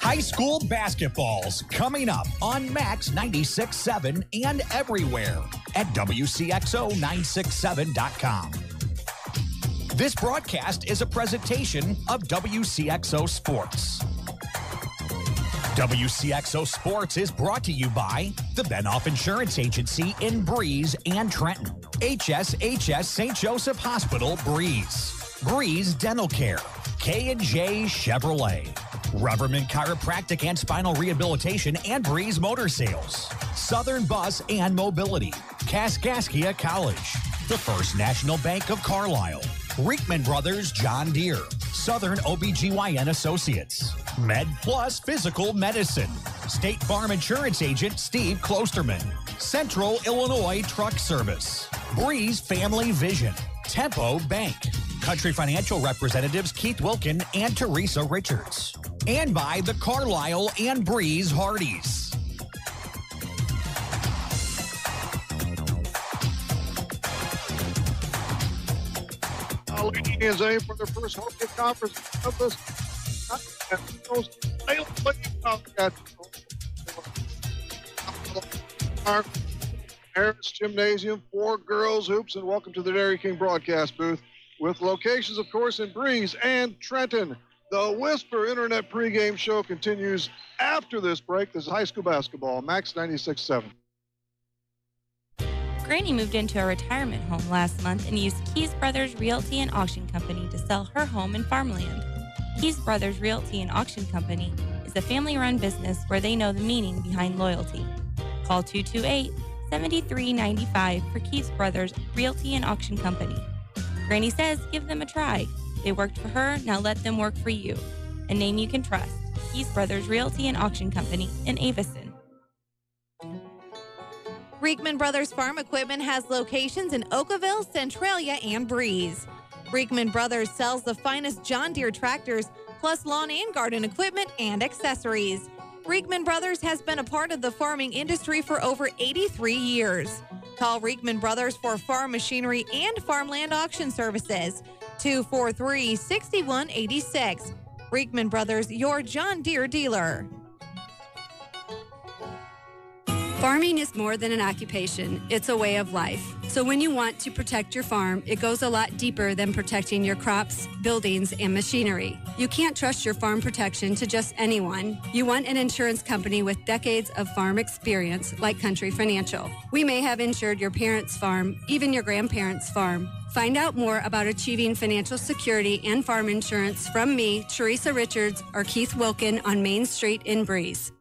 High school basketball's coming up on Max 96.7 and everywhere at Wcxo967.com. This broadcast is a presentation of Wcxo Sports. Wcxo Sports is brought to you by the Benoff Insurance Agency in Breeze and Trenton, HSHS St. Joseph Hospital, Breeze Dental Care, K&J Chevrolet, Reverman Chiropractic and Spinal Rehabilitation and Breeze Motor Sales, Southern Bus and Mobility, Kaskaskia College, the First National Bank of Carlyle, Reekman Brothers John Deere, Southern OBGYN Associates, Med Plus Physical Medicine, State Farm Insurance Agent Steve Klosterman, Central Illinois Truck Service, Breeze Family Vision, Tempo Bank, Country Financial Representatives Keith Wilkin and Teresa Richards, and by the Carlyle and Breeze Hardys. Is aim for their first home conference of this. Harris Gymnasium for girls hoops, and welcome to the Dairy King broadcast booth with locations, of course, in Breeze and Trenton. The Whisper Internet pregame show continues after this break. This is high school basketball, Max 96.7. Granny moved into a retirement home last month and used Keys Brothers Realty and Auction Company to sell her home and farmland. Keys Brothers Realty and Auction Company is a family-run business where they know the meaning behind loyalty. Call 228-7395 for Keys Brothers Realty and Auction Company. Granny says give them a try. They worked for her, now let them work for you. A name you can trust. Keys Brothers Realty and Auction Company in Avison. Reekman Brothers Farm Equipment has locations in Oakville, Centralia, and Breeze. Reekman Brothers sells the finest John Deere tractors, plus lawn and garden equipment and accessories. Reekman Brothers has been a part of the farming industry for over 83 years. Call Reekman Brothers for farm machinery and farmland auction services. 243-6186. Reekman Brothers, your John Deere dealer. Farming is more than an occupation. It's a way of life. So when you want to protect your farm, it goes a lot deeper than protecting your crops, buildings, and machinery. You can't trust your farm protection to just anyone. You want an insurance company with decades of farm experience like Country Financial. We may have insured your parents' farm, even your grandparents' farm. Find out more about achieving financial security and farm insurance from me, Teresa Richards, or Keith Wilkin on Main Street in Breeze.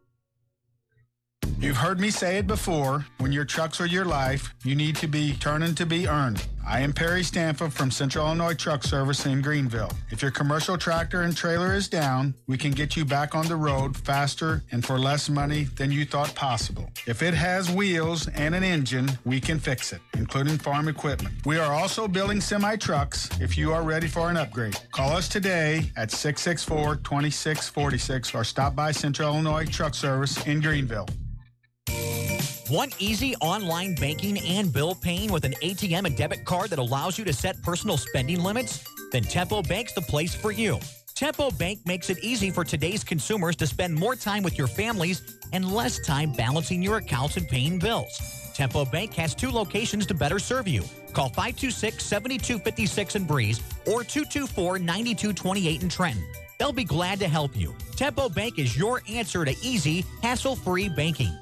You've heard me say it before, when your trucks are your life, you need to be turning to be earned. I am Perry Stanfa from Central Illinois Truck Service in Greenville. If your commercial tractor and trailer is down, we can get you back on the road faster and for less money than you thought possible. If it has wheels and an engine, we can fix it, including farm equipment. We are also building semi-trucks if you are ready for an upgrade. Call us today at 664-2646 or stop by Central Illinois Truck Service in Greenville. Want easy online banking and bill paying with an ATM and debit card that allows you to set personal spending limits? Then Tempo Bank's the place for you. Tempo Bank makes it easy for today's consumers to spend more time with your families and less time balancing your accounts and paying bills. Tempo Bank has 2 locations to better serve you. Call 526-7256 in Breeze or 224-9228 in Trenton. They'll be glad to help you. Tempo Bank is your answer to easy, hassle-free banking.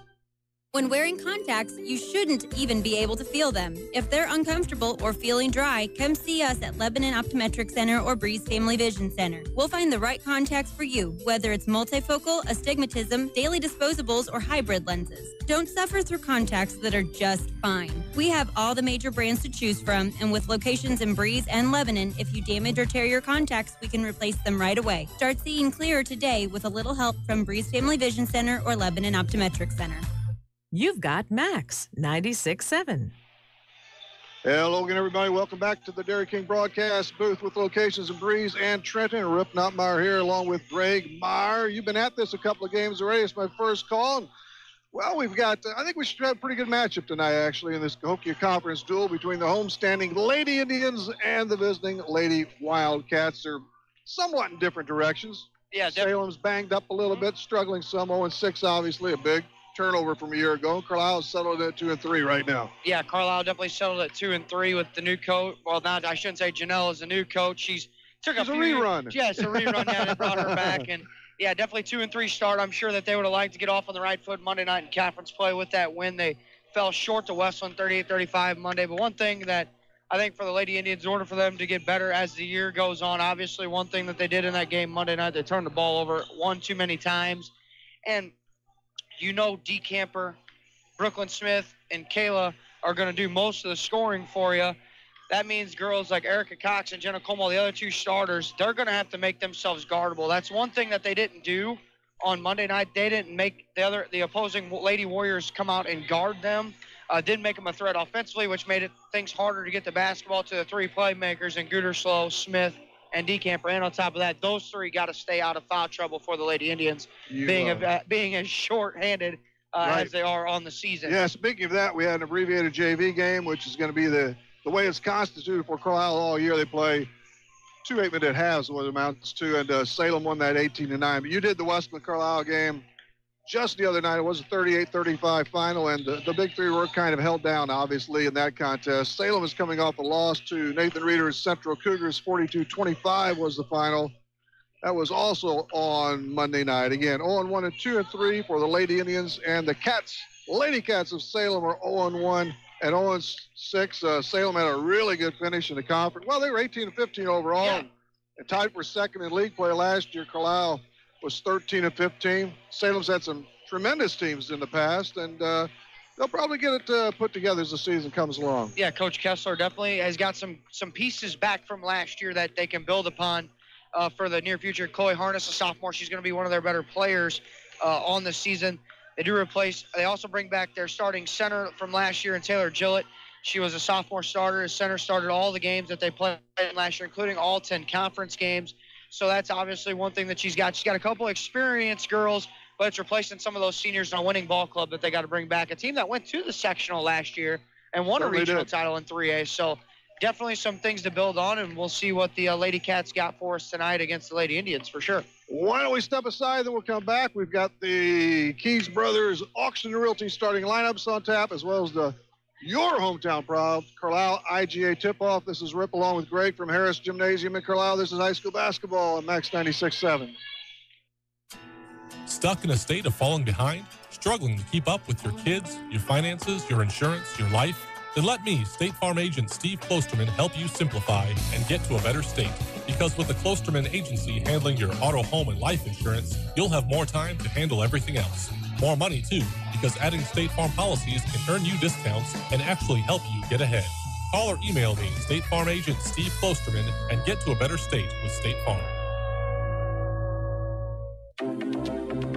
When wearing contacts, you shouldn't even be able to feel them. If they're uncomfortable or feeling dry, come see us at Lebanon Optometric Center or Breeze Family Vision Center. We'll find the right contacts for you, whether it's multifocal, astigmatism, daily disposables, or hybrid lenses. Don't suffer through contacts that are just fine. We have all the major brands to choose from, and with locations in Breeze and Lebanon, if you damage or tear your contacts, we can replace them right away. Start seeing clearer today with a little help from Breeze Family Vision Center or Lebanon Optometric Center. You've got Max 96.7. Hello again, everybody. Welcome back to the Dairy King broadcast booth with locations in Breeze and Trenton. Rip Notmeyer here along with Greg Meyer. You've been at this a couple of games already. It's my first call. And, well, we've got, I think we should have a pretty good matchup tonight, actually, in this Cahokia Conference duel between the homestanding Lady Indians and the visiting Lady Wildcats. They're somewhat in different directions. Yeah, Salem's banged up a little bit, struggling some. 0-6, obviously, a big turnover from a year ago. Carlisle's settled at 2-3 right now. Yeah, Carlyle definitely settled at 2-3 with the new coach. Well, not I shouldn't say Janelle is the new coach. She's a rerun. Yeah, it's a rerun. Yeah, they brought her back, and yeah, definitely 2-3 start. I'm sure that they would have liked to get off on the right foot Monday night in conference play with that win. They fell short to Westland 38-35 Monday. But one thing that I think for the Lady Indians, in order for them to get better as the year goes on, obviously one thing that they did in that game Monday night, they turned the ball over one too many times, and Dee Camper, Brooklyn Smith, and Kayla are going to do most of the scoring for you. That means girls like Erica Cox and Jenna Como, the other two starters, they're going to have to make themselves guardable. That's one thing that they didn't do on Monday night. They didn't make the opposing Lady Warriors come out and guard them. Didn't make them a threat offensively, which made things harder to get the basketball to the three playmakers in Gooderslow, Smith, and DeCamper. And on top of that, those three got to stay out of foul trouble for the Lady Indians, being as short-handed as they are on the season. Yeah, speaking of that, we had an abbreviated JV game, which is going to be the way it's constituted for Carlisle all year. They play 2 8-minute halves, what it amounts to, and Salem won that 18-9. But you did the Westland-Carlisle game just the other night. It was a 38-35 final, and the big three were kind of held down, obviously, in that contest. Salem is coming off a loss to Nathan Reeder's Central Cougars. 42-25 was the final. That was also on Monday night. Again, 0-1 and 2-3 for the Lady Indians, and the Lady Cats of Salem are 0-1 and 0-6. Salem had a really good finish in the conference. Well, they were 18-15 overall, and tied for second in league play last year. Carlisle was 13-15. Salem's had some tremendous teams in the past, and they'll probably get it put together as the season comes along. Yeah, Coach Kessler definitely has got some pieces back from last year that they can build upon for the near future. Chloe Harness, a sophomore, she's going to be one of their better players on the season. They also bring back their starting center from last year in Taylor Gillett. She was a sophomore starter. As center, started all the games that they played last year, including all 10 conference games. So that's obviously one thing that she's got. She's got a couple of experienced girls, but it's replacing some of those seniors in a winning ball club that they got to bring back. A team that went to the sectional last year and won a regional title in 3A. So definitely some things to build on, and we'll see what the Lady Cats got for us tonight against the Lady Indians for sure. Why don't we step aside, then we'll come back. We've got the Keys Brothers Auction and Realty starting lineups on tap, as well as your hometown proud Carlisle IGA tip-off. This is Rip along with Greg from Harris Gymnasium in Carlisle. This is high school basketball on Max 96.7. Stuck in a state of falling behind? Struggling to keep up with your kids, your finances, your insurance, your life? Then let me, State Farm agent Steve Klosterman, help you simplify and get to a better state. Because with the Klosterman Agency handling your auto, home, and life insurance, you'll have more time to handle everything else. More money, too, because adding State Farm policies can earn you discounts and actually help you get ahead. Call or email me, State Farm agent Steve Klosterman, and get to a better state with State Farm.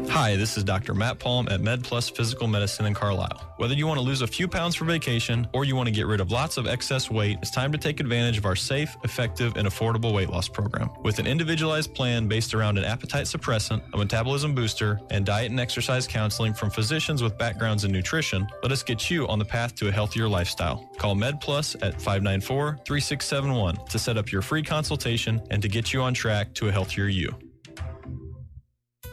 Hi, this is Dr. Matt Palm at MedPlus Physical Medicine in Carlisle. Whether you want to lose a few pounds for vacation or you want to get rid of lots of excess weight, it's time to take advantage of our safe, effective, and affordable weight loss program. With an individualized plan based around an appetite suppressant, a metabolism booster, and diet and exercise counseling from physicians with backgrounds in nutrition, let us get you on the path to a healthier lifestyle. Call MedPlus at 594-3671 to set up your free consultation and to get you on track to a healthier you.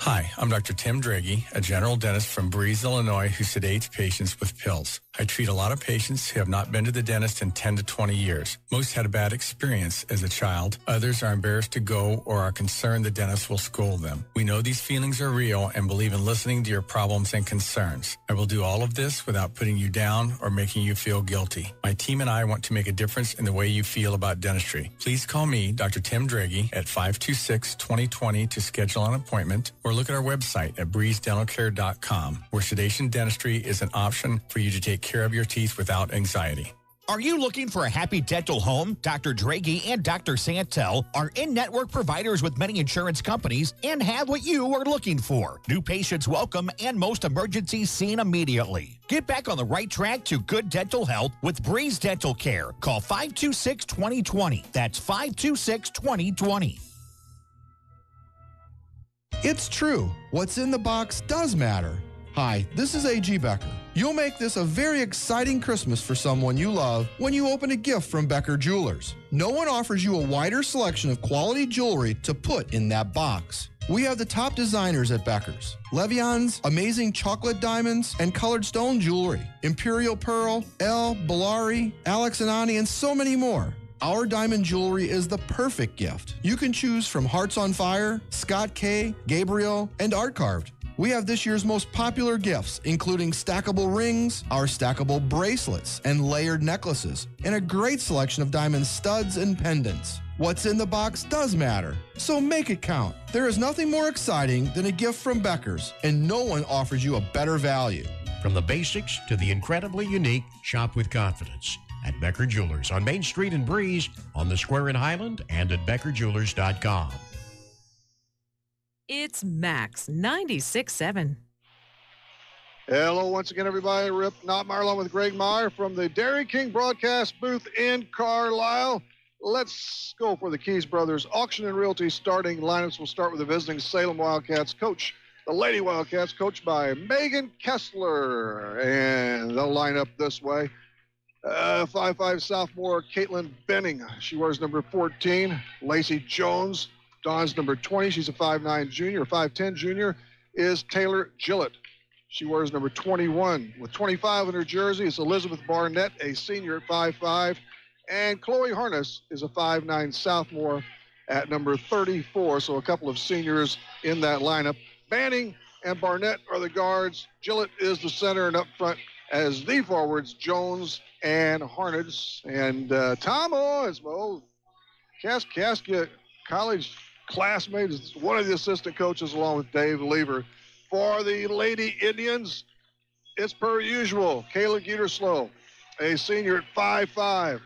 Hi, I'm Dr. Tim Draghi, a general dentist from Breeze, Illinois, who sedates patients with pills. I treat a lot of patients who have not been to the dentist in 10 to 20 years. Most had a bad experience as a child. Others are embarrassed to go or are concerned the dentist will scold them. We know these feelings are real and believe in listening to your problems and concerns. I will do all of this without putting you down or making you feel guilty. My team and I want to make a difference in the way you feel about dentistry. Please call me, Dr. Tim Draghi, at 526-2020 to schedule an appointment, or look at our website at breezedentalcare.com, where sedation dentistry is an option for you to take care of your teeth without anxiety. Are you looking for a happy dental home? Dr. Draghi and Dr. Santel are in-network providers with many insurance companies and have what you are looking for. New patients welcome and most emergencies seen immediately. Get back on the right track to good dental health with Breeze Dental Care. Call 526-2020. That's 526-2020. It's true. What's in the box does matter. Hi, this is A.G. Becker. You'll make this a very exciting Christmas for someone you love when you open a gift from Becker Jewelers. No one offers you a wider selection of quality jewelry to put in that box. We have the top designers at Becker's. Levion's amazing chocolate diamonds and colored stone jewelry. Imperial Pearl, El, Bellari, Alex and Ani, and so many more. Our diamond jewelry is the perfect gift. You can choose from Hearts on Fire, Scott K, Gabriel, and Art Carved. We have this year's most popular gifts, including stackable rings, our stackable bracelets, and layered necklaces, and a great selection of diamond studs and pendants. What's in the box does matter, so make it count. There is nothing more exciting than a gift from Becker's, and no one offers you a better value. From the basics to the incredibly unique, shop with confidence at Becker Jewelers on Main Street in Breeze, on the Square in Highland, and at BeckerJewelers.com. It's Max 96.7. Hello once again, everybody. Rip Notmeyer along with Greg Meyer from the Dairy King broadcast booth in Carlyle. Let's go for the Keys Brothers Auction and Realty starting lineups. We'll start with the visiting Salem Wildcats coach, the Lady Wildcats, coached by Megan Kessler. And they'll line up this way. 5'5" sophomore Caitlin Benning. She wears number 14. Lacey Jones dons number 20. She's a 5'9" junior. 5'10" junior is Taylor Gillett. She wears number 21. With 25 in her jersey, it's Elizabeth Barnett, a senior at 5'5". And Chloe Harness is a 5'9" sophomore at number 34. So a couple of seniors in that lineup. Banning and Barnett are the guards. Gillett is the center, and up front as the forwards, Jones and Harness. And Tom Owens, my old Kaskaskia college classmate, is one of the assistant coaches along with Dave Lever. For the Lady Indians, it's per usual. Kayla Geterslow, a senior at 5'5".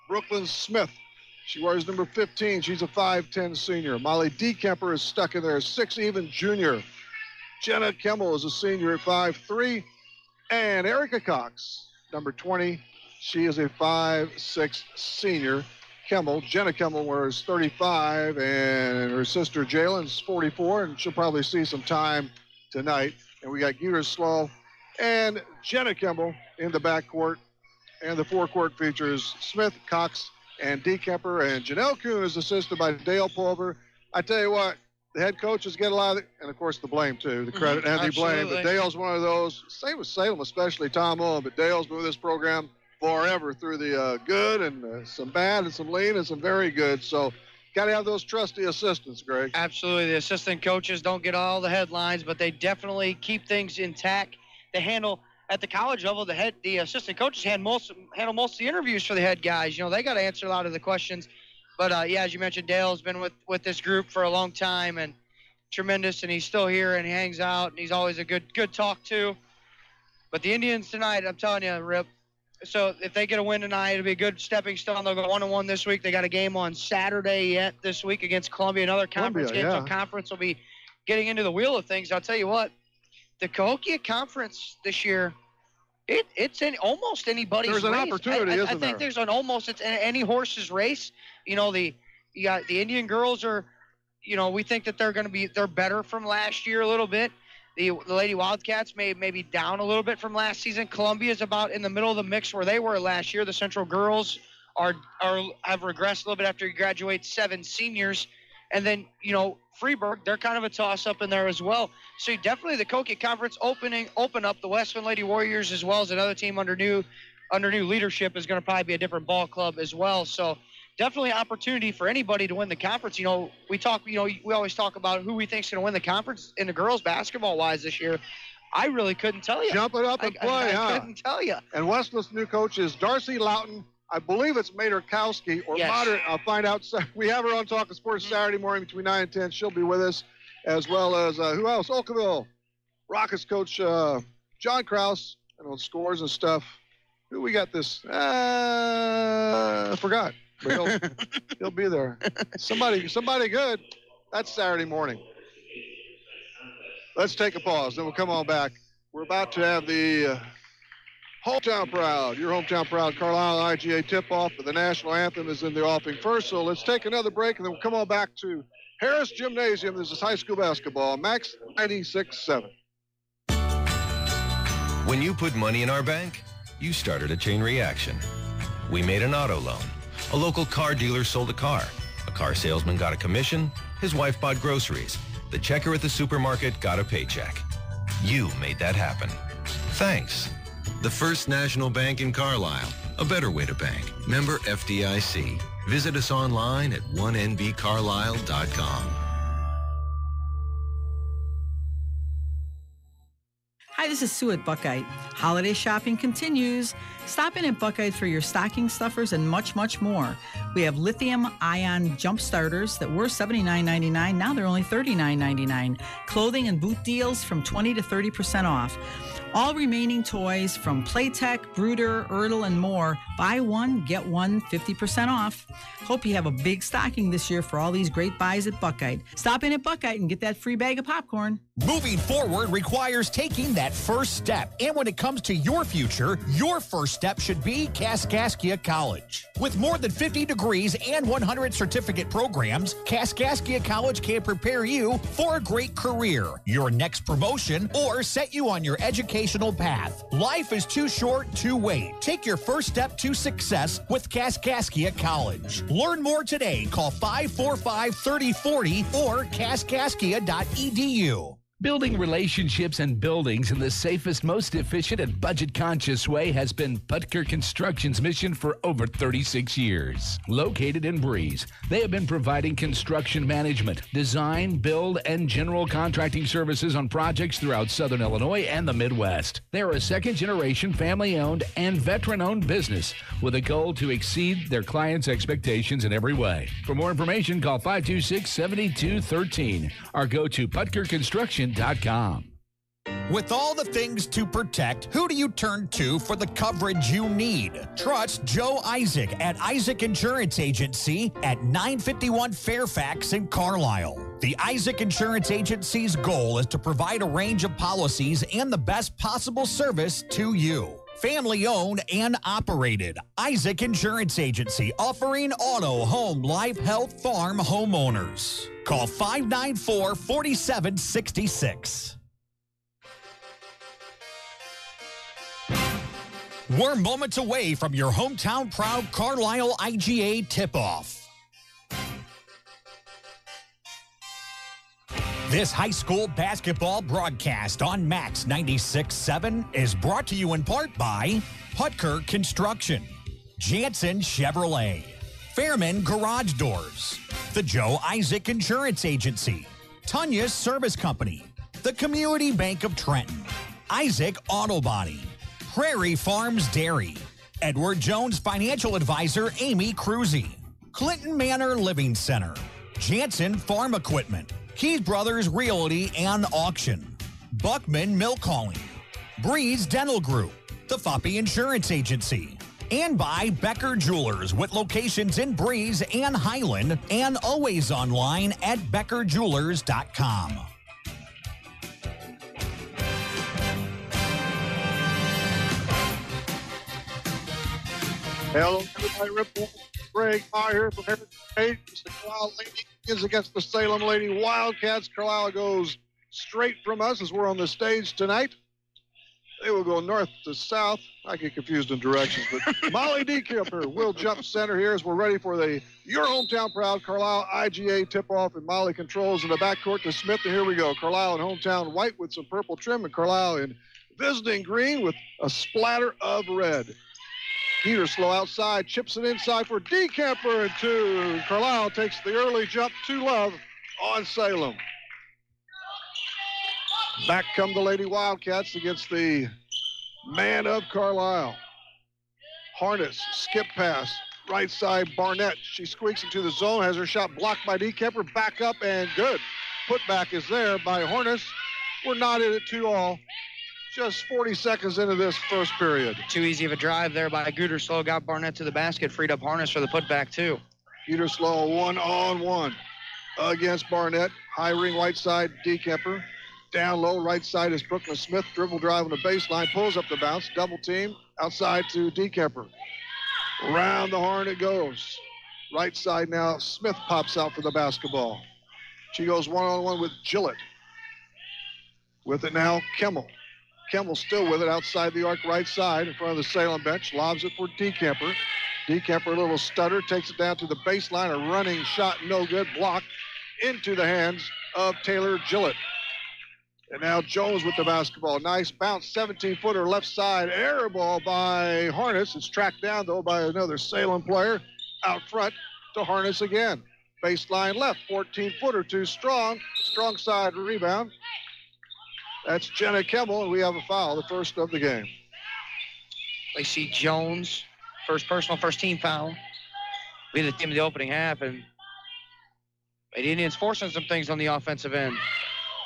Brooklyn Smith, she wears number 15. She's a 5'10" senior. Molly DeKemper is stuck in there, 6 even junior. Jenna Kemmel is a senior at 5'3". And Erica Cox, number 20. She is a 5'6" senior. Jenna Kemmel wears 35, and her sister Jalen's 44, and she'll probably see some time tonight. And we got Geterslow and Jenna Kemmel in the backcourt. And the forecourt features Smith, Cox, and DeKemper. And Janelle Kuhn is assisted by Dale Pulver. I tell you what, the head coaches get a lot of it, and of course the blame too, the credit and the blame. But Dale's one of those, same with Salem, especially Tom Owen, but Dale's been with this program forever through the good and some bad and some lean and some very good. So got to have those trusty assistants, Greg. Absolutely. The assistant coaches don't get all the headlines, but they definitely keep things intact. They handle, at the college level, the assistant coaches handle most of the interviews for the head guys. You know, they got to answer a lot of the questions. But, yeah, as you mentioned, Dale's been with this group for a long time and tremendous, and he's still here and he hangs out, and he's always a good talk to. But the Indians tonight, I'm telling you, Rip, so if they get a win tonight, it'll be a good stepping stone. They'll go 1-1 this week. They got a game on Saturday yet this week against Columbia, another conference game. So conference will be getting into the wheel of things. I'll tell you what, the Cahokia Conference this year, it's in almost anybody's race. There's an opportunity, isn't there? I think there's it's any horse's race. You know, you got the Indian girls are, you know, we think that they're better from last year a little bit. The Lady Wildcats may be down a little bit from last season. Columbia's about in the middle of the mix where they were last year. The Central girls have regressed a little bit after you graduate 7 seniors. And then, you know, Freeburg, they're kind of a toss-up in there as well. So definitely the Cahokia Conference open up. The Westman Lady Warriors, as well as another team under new leadership, is going to probably be a different ball club as well. So definitely opportunity for anybody to win the conference. You know, we always talk about who we think's going to win the conference in the girls basketball-wise this year. I really couldn't tell you. Jump it up and play, I couldn't tell you. And Westman's new coach is Darcy Loughton. I believe it's Maderkowski or Modern. I'll find out. We have her on Talking Sports Saturday morning between 9 and 10. She'll be with us, as well as who else? Oakville Rockets coach John Krause, and on scores and stuff. Who we got this? I forgot. But he'll be there. Somebody good. That's Saturday morning. Let's take a pause. Then we'll come on back. We're about to have the Hometown Proud, your Hometown Proud Carlyle IGA tip-off, but the national anthem is in the offing first. So let's take another break, and then we'll come on back to Harris Gymnasium. This is high school basketball. Max 96.7. When you put money in our bank, you started a chain reaction. We made an auto loan. A local car dealer sold a car salesman got a commission, His wife bought groceries. The checker at the supermarket got a paycheck. You made that happen. Thanks. The First National Bank in Carlyle. A better way to bank. Member FDIC. Visit us online at 1nbcarlyle.com. Hi, this is Sue at Buckeye. Holiday shopping continues. Stop in at Buckeye for your stocking stuffers and much, much more. We have lithium-ion jump starters that were $79.99. Now they're only $39.99. Clothing and boot deals from 20 to 30% off. All remaining toys from Playtech, Brooder, Ertl, and more. Buy one, get one, 50% off. Hope you have a big stocking this year for all these great buys at Buckeye. Stop in at Buckeye and get that free bag of popcorn. Moving forward requires taking that first step. And when it comes to your future, your first step should be Kaskaskia College. With more than 50 degrees and 100 certificate programs, Kaskaskia College can prepare you for a great career, your next promotion, or set you on your educational path. Life is too short to wait. Take your first step to success with Kaskaskia College. Learn more today. Call 545-3040 or kaskaskia.edu. Building relationships and buildings in the safest, most efficient, and budget-conscious way has been Putker Construction's mission for over 36 years. Located in Breeze, they have been providing construction management, design, build, and general contracting services on projects throughout Southern Illinois and the Midwest. They are a second-generation, family-owned, and veteran-owned business with a goal to exceed their clients' expectations in every way. For more information, call 526-7213 or go to PutkerConstruction.com. With all the things to protect, who do you turn to for the coverage you need? Trust Joe Isaac at Isaac Insurance Agency at 951 Fairfax in Carlisle. The Isaac Insurance Agency's goal is to provide a range of policies and the best possible service to you. Family owned and operated. Isaac Insurance Agency offering auto, home, life, health, farm homeowners. Call 594-4766. We're moments away from your hometown proud Carlyle IGA tip-off. This high school basketball broadcast on Max 96.7 is brought to you in part by Putker Construction, Jansen Chevrolet, Fairman Garage Doors, the Joe Isaac Insurance Agency, Tunya's Service Company, the Community Bank of Trenton, Isaac Auto Body, Prairie Farms Dairy, Edward Jones Financial Advisor Amy Cruzy, Clinton Manor Living Center, Jansen Farm Equipment, Keys Brothers Realty and Auction, Buckman Milk Hauling, Breeze Dental Group, the Foppy Insurance Agency, and by Becker Jewelers with locations in Breeze and Highland and always online at beckerjewelers.com. Hello, everybody. Ripple. Greg Meyer here from Heritage State. The Carlyle Lady is against the Salem Lady Wildcats. Carlyle goes straight from us as we're on the stage tonight. They will go north to south. I get confused in directions, but Molly Dekemper will jump center here as we're ready for the Your Hometown Proud Carlyle IGA tip-off, and Molly controls in the backcourt to Smith. And here we go. Carlyle in hometown white with some purple trim, and Carlyle in visiting green with a splatter of red. Peter slow outside, chips it inside for Dekemper and two. Carlyle takes the early jump 2-love on Salem. Back come the Lady Wildcats against the man of Carlyle. Harness, skip pass, right side Barnett. She squeaks into the zone, has her shot blocked by Dekemper. Back up and good. Putback is there by Harness. We're not in it 2-all. Just 40 seconds into this first period. Too easy of a drive there by Gooterslow. Got Barnett to the basket. Freed up Harness for the putback, too. Gooterslow 1-on-1 against Barnett. High ring right side, Dekemper. Down low, right side is Brooklyn Smith. Dribble drive on the baseline. Pulls up the bounce. Double team. Outside to Dekemper. Around the horn it goes. Right side now. Smith pops out for the basketball. She goes 1-on-1 with Gillett. With it now, Kimmel. Kimmel still with it outside the arc right side in front of the Salem bench. Lobs it for Dekemper. Dekemper, a little stutter, takes it down to the baseline. A running shot, no good. Blocked into the hands of Taylor Gillett. And now Jones with the basketball. Nice bounce, 17-footer left side. Air ball by Harness. It's tracked down, though, by another Salem player. Out front to Harness again. Baseline left, 14-footer too strong. Strong side rebound. That's Jenna Kemmel, and we have a foul, the first of the game. Lacey Jones, first personal, first team foul. We had the team in the opening half, and the Indians forcing some things on the offensive end.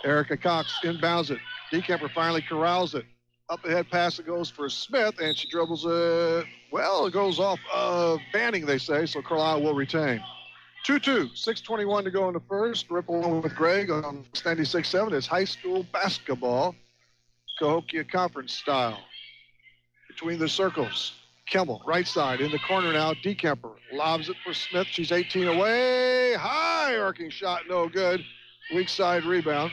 Erica Cox inbounds it. DeKemper finally corrals it. Up ahead pass, it goes for Smith, and she dribbles it. Well, it goes off of Banning, they say, so Carlyle will retain. 2-2, 6:21 to go in the first. Ripple on with Greg on 96.7. It's high school basketball, Cahokia Conference style. Between the circles, Kemmel, right side, in the corner now, DeKemper lobs it for Smith. She's 18 away. High arcing shot, no good. Weak side rebound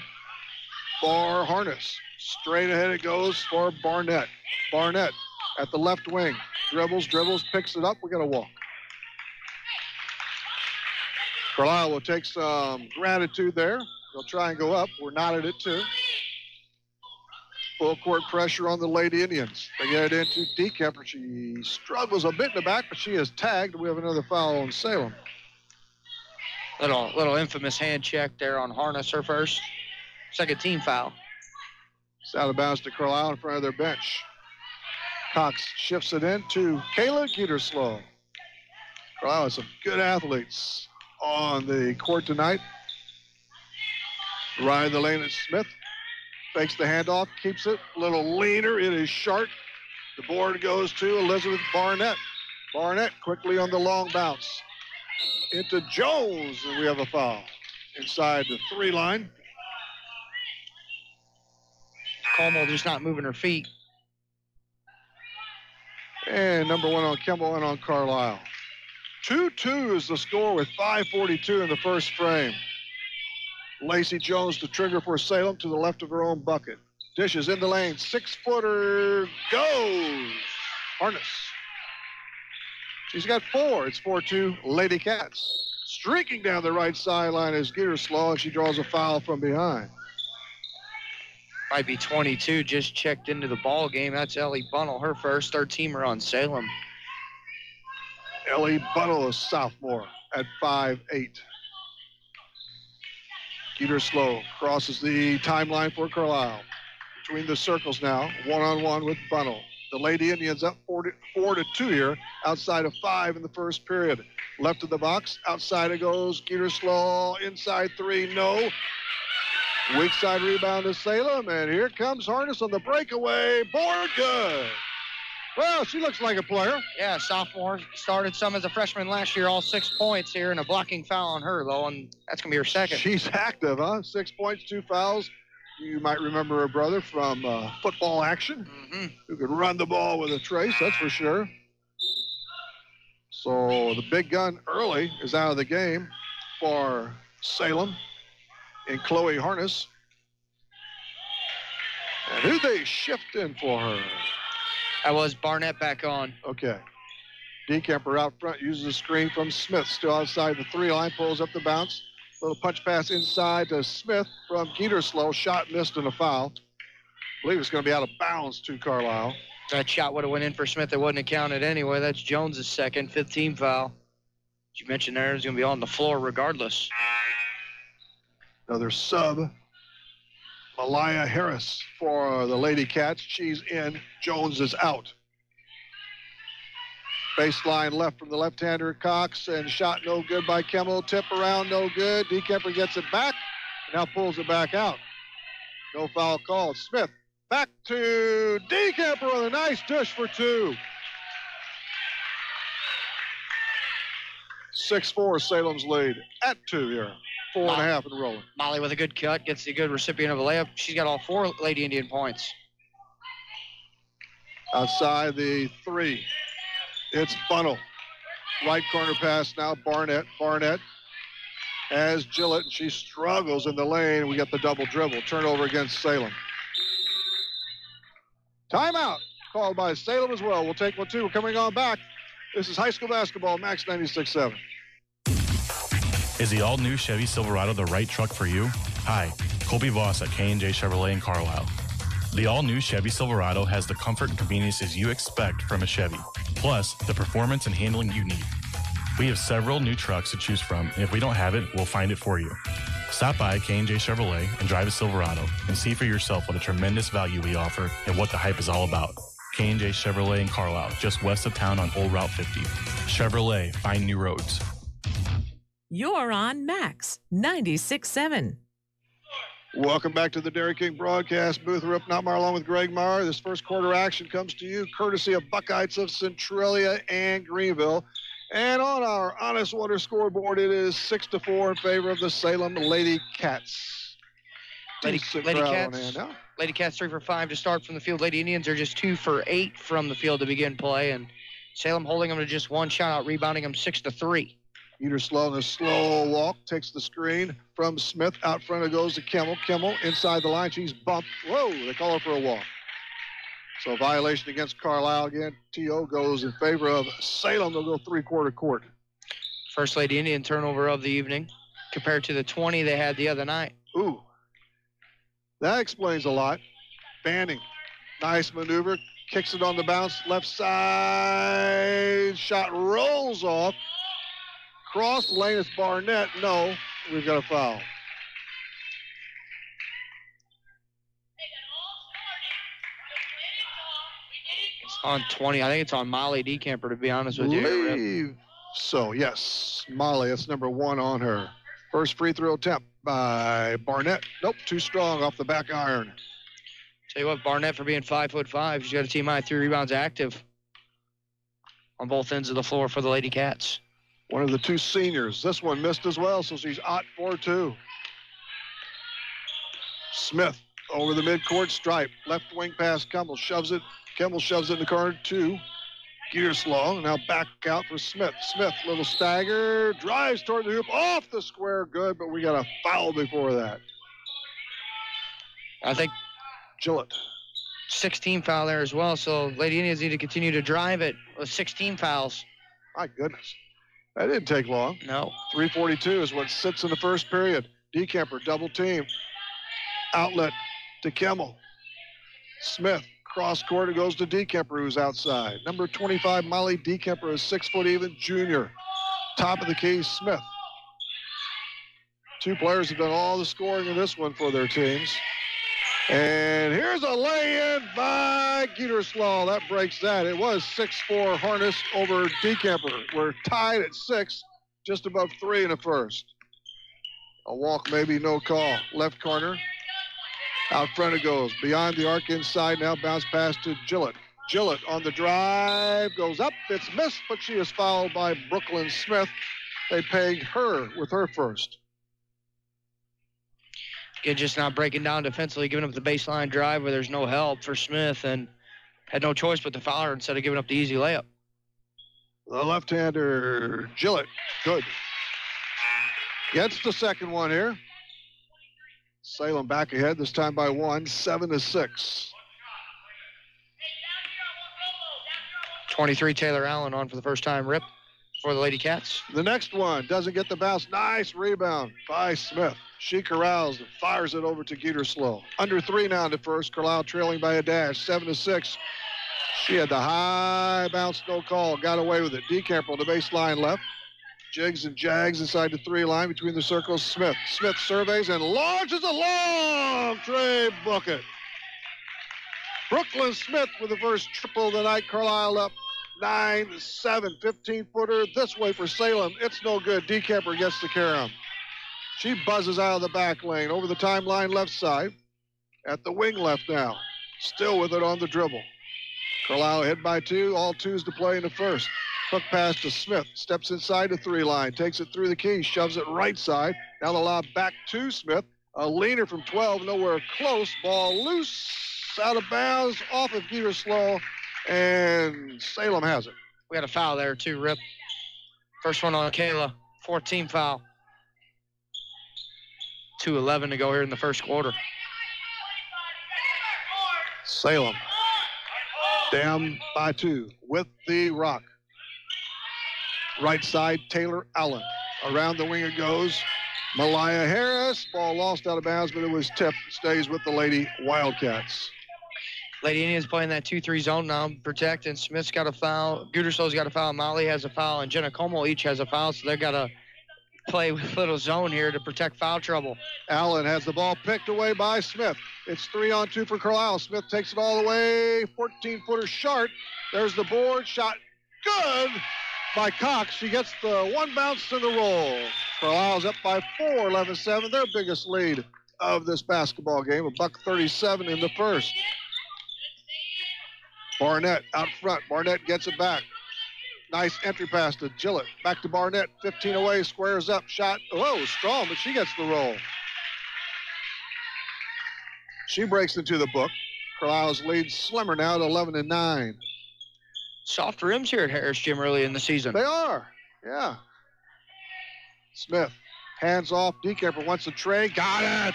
for Harness. Straight ahead it goes for Barnett. Barnett at the left wing. Dribbles, picks it up. We got a walk. Carlyle will take some gratitude there. They'll try and go up. We're not at it, too. Full court pressure on the Lady Indians. They get it into DeKemper. She struggles a bit in the back, but she is tagged. We have another foul on Salem. Little infamous hand check there on Harness, her first. Second team foul. It's out of bounds to Carlyle in front of their bench. Cox shifts it in to Kayla Geterslow. Carlyle has some good athletes on the court tonight. Ryan the lane at Smith. Fakes the handoff, keeps it. A little leaner. It is Sharp. The board goes to Elizabeth Barnett. Barnett quickly on the long bounce. Into Jones, and we have a foul. Inside the 3 line. Como just not moving her feet. And number 1 on Kemmel and on Carlyle. 2-2 is the score with 5:42 in the first frame. Lacey Jones, the trigger for Salem, to the left of her own bucket. Dishes in the lane. 6-footer goes. Harness. She's got 4. It's 4-2 Lady Cats. Streaking down the right sideline is Geterslow, and she draws a foul from behind. Might be 22, just checked into the ball game. That's Ellie Bunnell, her first, third teamer on Salem. Ellie Bunnell, a sophomore at 5'8". Geterslow crosses the timeline for Carlyle. Between the circles now, 1-on-1 with Bunnell. The Lady Indians up 4-2 here, outside of 5 in the first period. Left of the box, outside it goes. Geterslow, inside 3, no. Weak side rebound to Salem, and here comes Harness on the breakaway. Board good. Well, she looks like a player. Yeah, sophomore. Started some as a freshman last year, all 6 points here, and a blocking foul on her, though, and that's going to be her second. She's active, huh? 6 points, 2 fouls. You might remember her brother from football action, who could run the ball with a trace, that's for sure. So the big gun early is out of the game for Salem and Chloe Harness. And who they shift in for her? That was Barnett back on. Okay. DeKemper out front, uses a screen from Smith, still outside the 3 line, pulls up the bounce. Little punch pass inside to Smith from Geterslow. Shot missed and a foul. I believe it's going to be out of bounds to Carlyle. That shot would have went in for Smith. It wouldn't have counted anyway. That's Jones' second, 5th team foul. As you mentioned there, is going to be on the floor regardless. Another sub. Malaya Harris for the Lady Cats. She's in. Jones is out. Baseline left from the left-hander, Cox, and shot no good by Kemmel. Tip around, no good. DeKemper gets it back, now pulls it back out. No foul called. Smith back to DeKemper with a nice dish for 2. 6-4, Salem's lead at 2 here. 4.5 and rolling. Molly with a good cut, gets the good recipient of a layup. She's got all 4 Lady Indian points. Outside the 3. It's Bunnell. Right corner pass now, Barnett. Barnett has Gillett, and she struggles in the lane. We got the double dribble. Turnover against Salem. Timeout called by Salem as well. We'll take one, too. We're coming on back. This is high school basketball, Max 96.7. Is the all-new Chevy Silverado the right truck for you? Hi, Colby Voss at K&J Chevrolet in Carlyle. The all-new Chevy Silverado has the comfort and conveniences you expect from a Chevy, plus the performance and handling you need. We have several new trucks to choose from, and if we don't have it, we'll find it for you. Stop by K&J Chevrolet and drive a Silverado and see for yourself what a tremendous value we offer and what the hype is all about. K&J Chevrolet in Carlisle, just west of town on Old Route 50. Chevrolet, find new roads. You're on Max 96.7. Welcome back to the Dairy King broadcast booth. Rip Notmeyer along with Greg Meyer. This first quarter action comes to you courtesy of Buckeyes of Centralia and Greenville. And on our Honest Water scoreboard, it is 6-4 in favor of the Salem Lady Cats. Lady Cats 3 for 5 to start from the field. Lady Indians are just 2 for 8 from the field to begin play, and Salem holding them to just one shot out, rebounding them 6-3. Peterslow in a slow walk, takes the screen from Smith. Out front it goes to Kimmel. Kimmel inside the line. She's bumped. Whoa, they call her for a walk. So violation against Carlyle again. TO goes in favor of Salem. They'll go three-quarter court. First Lady Indian turnover of the evening compared to the 20 they had the other night. Ooh. That explains a lot. Banning. Nice maneuver. Kicks it on the bounce. Left side. Shot rolls off. Cross lane is Barnett. No. We've got a foul. It's on 20. I think it's on Molly Decamper, to be honest with you. So, yes. Molly, that's number 1 on her. First free throw attempt by Barnett. Nope, too strong off the back iron. Tell you what, Barnett, for being 5'5", she's got a team high 3 rebounds active on both ends of the floor for the Lady Cats. One of the 2 seniors. This one missed as well, so she's out 4-2. Smith over the midcourt stripe. Left wing pass. Kimmel shoves it. Kimmel shoves it in the corner. 2. Gearslow. Now back out for Smith. Smith, little stagger. Drives toward the hoop. Off the square. Good, but we got a foul before that. I think Gillett. 16 foul there as well, so Lady Indians need to continue to drive it with 16 fouls. My goodness. That didn't take long. No. 3:42 is what sits in the first period. Decamper, double team. Outlet to Kimmel. Smith, cross court, it goes to Decamper, who's outside. Number 25, Molly Decamper, is 6 foot even junior. Top of the key, Smith. 2 players have done all the scoring in this one for their teams. And here's a lay-in by Geaterslow. That breaks that. It was 6-4 Harness over Decamper. We're tied at 6, just above 3 in the first. A walk, maybe, no call. Left corner. Out front it goes. Beyond the arc inside now. Bounce pass to Gillett. Gillett on the drive. Goes up. It's missed, but she is fouled by Brooklyn Smith. They pegged her with her first. Again, just not breaking down defensively, giving up the baseline drive where there's no help for Smith, and had no choice but to foul her instead of giving up the easy layup. The left-hander, Gillett. Good. Gets the second one here. Salem back ahead, this time by 1, 7-6. 23, Taylor Allen on for the first time. Rip for the Lady Cats. The next one doesn't get the bounce. Nice rebound by Smith. She corrals and fires it over to Geaterslow. Under 3 now in the first. Carlyle trailing by a dash, 7-6. She had the high bounce, no call. Got away with it. Decamper on the baseline left. Jigs and jags inside the 3 line between the circles. Smith. Smith surveys and launches a long tray bucket. Brooklyn Smith with the first triple of the night. Carlyle up 9-7. 15-footer this way for Salem. It's no good. Decamper gets the carom. She buzzes out of the back lane. Over the timeline left side. At the wing left now. Still with it on the dribble. Carlyle ahead by 2. All 2s to play in the first. Hook pass to Smith. Steps inside the 3 line. Takes it through the key. Shoves it right side. Now the lob back to Smith. A leaner from 12. Nowhere close. Ball loose. Out of bounds. Off of Geaterslow. And Salem has it. We had a foul there too, Rip. First one on Kayla. 14 foul. 2:11 to go here in the first quarter. Salem down by 2 with the rock. Right side, Taylor Allen. Around the wing it goes. Malaya Harris. Ball lost out of bounds, but it was tipped. Stays with the Lady Wildcats. Lady Indians playing that 2-3 zone now, protecting. Smith's got a foul. Guterslow's got a foul. Molly has a foul, and Jenna Como each has a foul, so they've got to play with little zone here to protect foul trouble. Allen has the ball picked away by Smith. It's 3-on-2 for Carlyle. Smith takes it all the way. 14-footer short. There's the board. Shot good by Cox. She gets the one bounce to the roll. Carlisle's up by 4, 11-7. Their biggest lead of this basketball game. $1:37 in the first. Barnett out front. Barnett gets it back. Nice entry pass to Gillett. Back to Barnett. 15 away. Squares up. Shot. Oh, strong, but she gets the roll. She breaks into the book. Carlisle's lead slimmer now at 11-9. Soft rims here at Harris Gym early in the season. They are. Yeah. Smith. Hands off. Decamper wants to tray. Got it.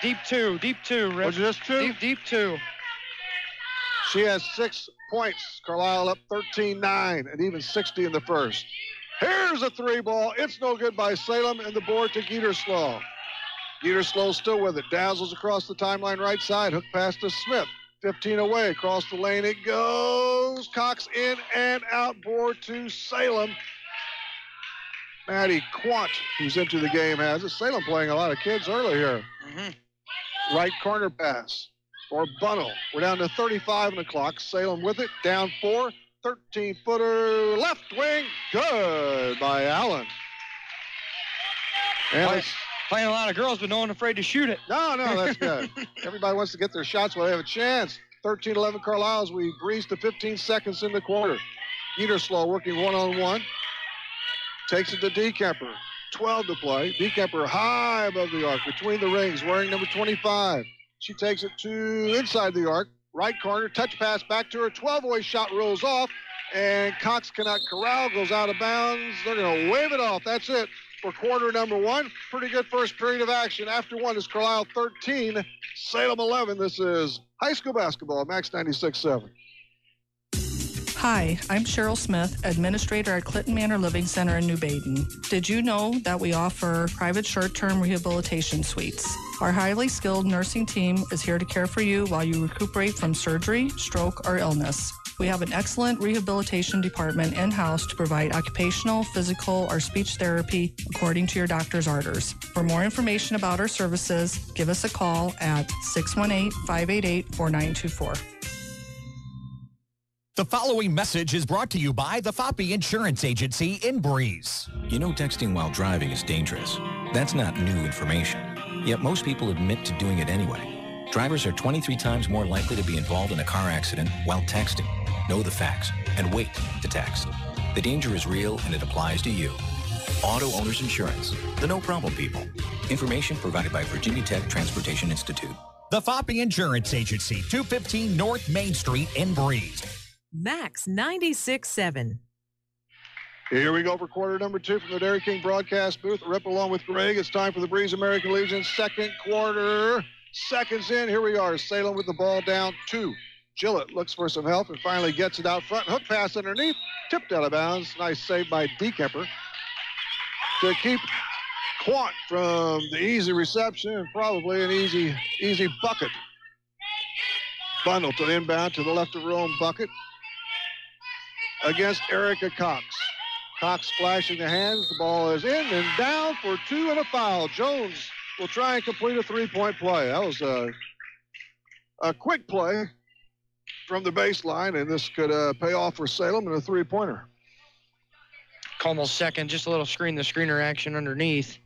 Deep two. Rip. Was it just 2? Deep 2. She has 6 points. Carlyle up 13-9 and even 60 in the first. Here's a 3 ball. It's no good by Salem, and the board to Geterslow. Geterslow still with it. Dazzles across the timeline right side. Hook pass to Smith. 15 away. Across the lane it goes. Cox in and out. Board to Salem. Maddie Quant, who's into the game, has it. Salem playing a lot of kids early here. Right corner pass for Bunnell. We're down to 35 on the clock. Salem with it. Down 4. 13-footer left wing. Good by Allen. And playing a lot of girls, but no one afraid to shoot it. No, that's good. Everybody wants to get their shots while they have a chance. 13-11 Carlisle as we breeze to 15 seconds in the quarter. Geterslow working one-on-one. Takes it to Decamper. 12 to play. Decamper high above the arc, between the rings, wearing number 25. She takes it to inside the arc. Right corner, touch pass back to her. 12-away shot rolls off, and Cox cannot corral, goes out of bounds. They're going to wave it off. That's it for quarter number 1. Pretty good first period of action. After 1 is Carlisle 13, Salem 11. This is high school basketball, Max 96.7. Hi, I'm Cheryl Smith, Administrator at Clinton Manor Living Center in New Baden. Did you know that we offer private short-term rehabilitation suites? Our highly skilled nursing team is here to care for you while you recuperate from surgery, stroke, or illness. We have an excellent rehabilitation department in-house to provide occupational, physical, or speech therapy according to your doctor's orders. For more information about our services, give us a call at 618-588-4924. The following message is brought to you by the Foppe Insurance Agency in Breeze. You know texting while driving is dangerous. That's not new information. Yet most people admit to doing it anyway. Drivers are 23 times more likely to be involved in a car accident while texting. Know the facts and wait to text. The danger is real and it applies to you. Auto Owners Insurance. The no problem people. Information provided by Virginia Tech Transportation Institute. The Foppe Insurance Agency, 215 North Main Street in Breeze. Max 96.7. Here we go for quarter number 2 from the Dairy King broadcast booth. Rip along with Greg. It's time for the Breeze American Legion second quarter. Seconds in. Here we are. Salem with the ball down 2. Gillett looks for some help and finally gets it out front. Hook pass underneath. Tipped out of bounds. Nice save by Decamper to keep Quant from the easy reception and probably an easy bucket. Bundle to the inbound to the left of her own bucket against Erica Cox. Cox flashing the hands. The ball is in and down for 2 and a foul. Jones will try and complete a 3-point play. That was a quick play from the baseline, and this could pay off for Salem in a 3-pointer. Comel's second, just a little screen-the-screener action underneath.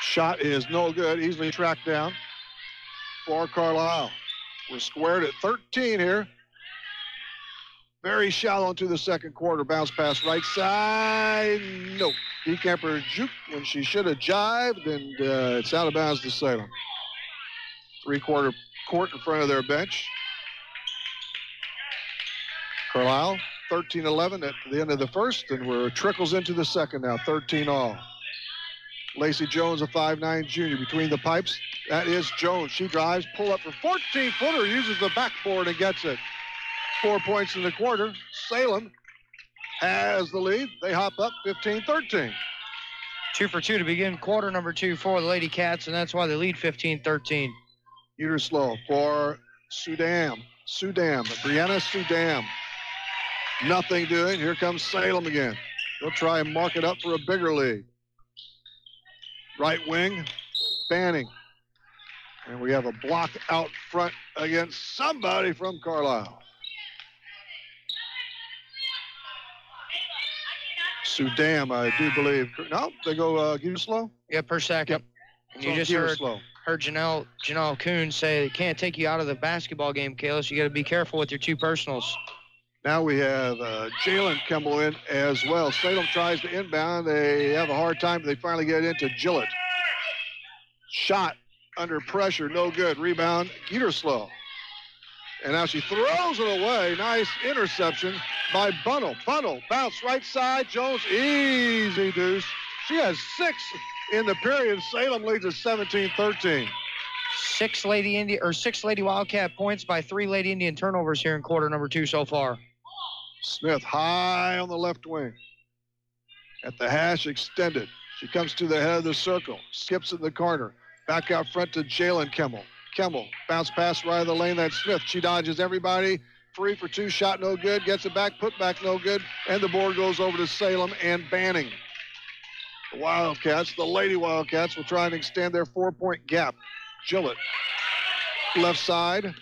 Shot is no good. Easily tracked down for Carlisle. We're squared at 13 here. Very shallow into the second quarter. Bounce pass right side. Nope. Decamper juked when she should have jived, and it's out of bounds to Salem. 3-quarter court in front of their bench. Carlisle, 13-11 at the end of the first, and we're trickles into the second now, 13 all. Lacey Jones, a 5'9" junior, between the pipes. That is Jones. She drives, pull up for 14-footer, uses the backboard and gets it. 4 points in the quarter. Salem has the lead. They hop up 15-13. 2 for 2 to begin quarter number 2 for the Lady Cats, and that's why they lead 15-13. Uterslow for Brianna Sudam. Nothing doing. Here comes Salem again. They'll try and mark it up for a bigger lead. Right wing, Banning. And we have a block out front against somebody from Carlyle. Sudam, I do believe. No, they go Uterslow? Yeah, per second. Yep. And you just heard Janelle Kuhn say they can't take you out of the basketball game, Kalis. You got to be careful with your 2 personals. Now we have Jalen Kimball in as well. Salem tries to inbound. They have a hard time. They finally get into Gillett. Shot under pressure, no good. Rebound, Uterslow. And now she throws it away. Nice interception by Bunnell. Bunnell, bounce right side. Jones, easy deuce. She has 6 in the period. Salem leads at 17-13. 6 Lady Wildcat points by 3 Lady Indian turnovers here in quarter number 2 so far. Smith high on the left wing. At the hash, extended. She comes to the head of the circle. Skips in the corner. Back out front to Jalen Kimball. Kimball, bounce pass right of the lane. That's Smith. She dodges everybody. 3 for 2, shot no good. Gets it back, put back no good. And the board goes over to Salem and Banning. The Wildcats, the Lady Wildcats, will try and extend their 4-point gap. Gillett, left side.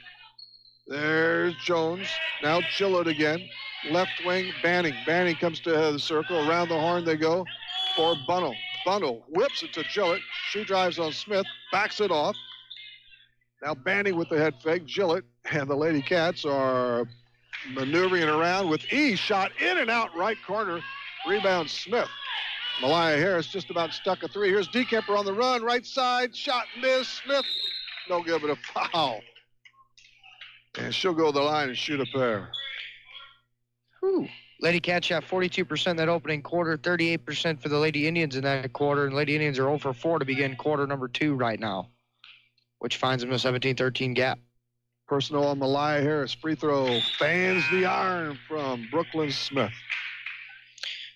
There's Jones. Now Gillett again. Left wing, Banning. Banning comes to the circle. Around the horn they go for Bunnell. Bunnell whips it to Gillett. She drives on Smith, backs it off. Now Banning with the head fake. Gillett and the Lady Cats are maneuvering around with ease. Shot in and out right corner. Rebound Smith. Malaya Harris just about stuck a 3. Here's DeKemper on the run. Right side. Shot missed. Smith. No good, but a foul. And she'll go to the line and shoot a pair. Whew. Lady Cats shot 42% that opening quarter, 38% for the Lady Indians in that quarter, and Lady Indians are 0 for 4 to begin quarter number 2 right now, which finds them a 17-13 gap. Personal on Malaya Harris. Free throw. Fans the iron from Brooklyn Smith.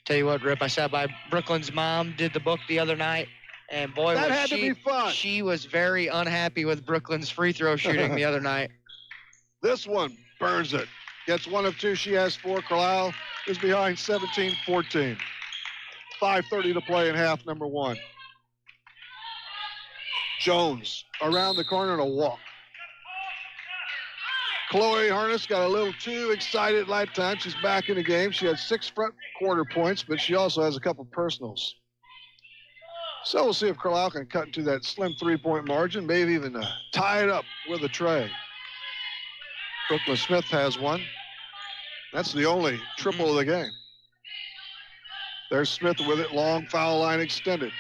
Tell you what, Rip, I sat by Brooklyn's mom, did the book the other night, and boy, that had to be fun. She was very unhappy with Brooklyn's free throw shooting the other night. This one burns it. Gets 1 of 2. She has 4. Carlyle is behind 17-14. 5:30 to play in half number 1. Jones around the corner and a walk. Chloe Harness got a little too excited last time. She's back in the game. She had 6 front quarter points, but she also has a couple personals. So we'll see if Carlyle can cut into that slim 3-point margin, maybe even tie it up with a tray. Brooklyn Smith has 1. That's the only triple of the game. There's Smith with it. Long foul line extended.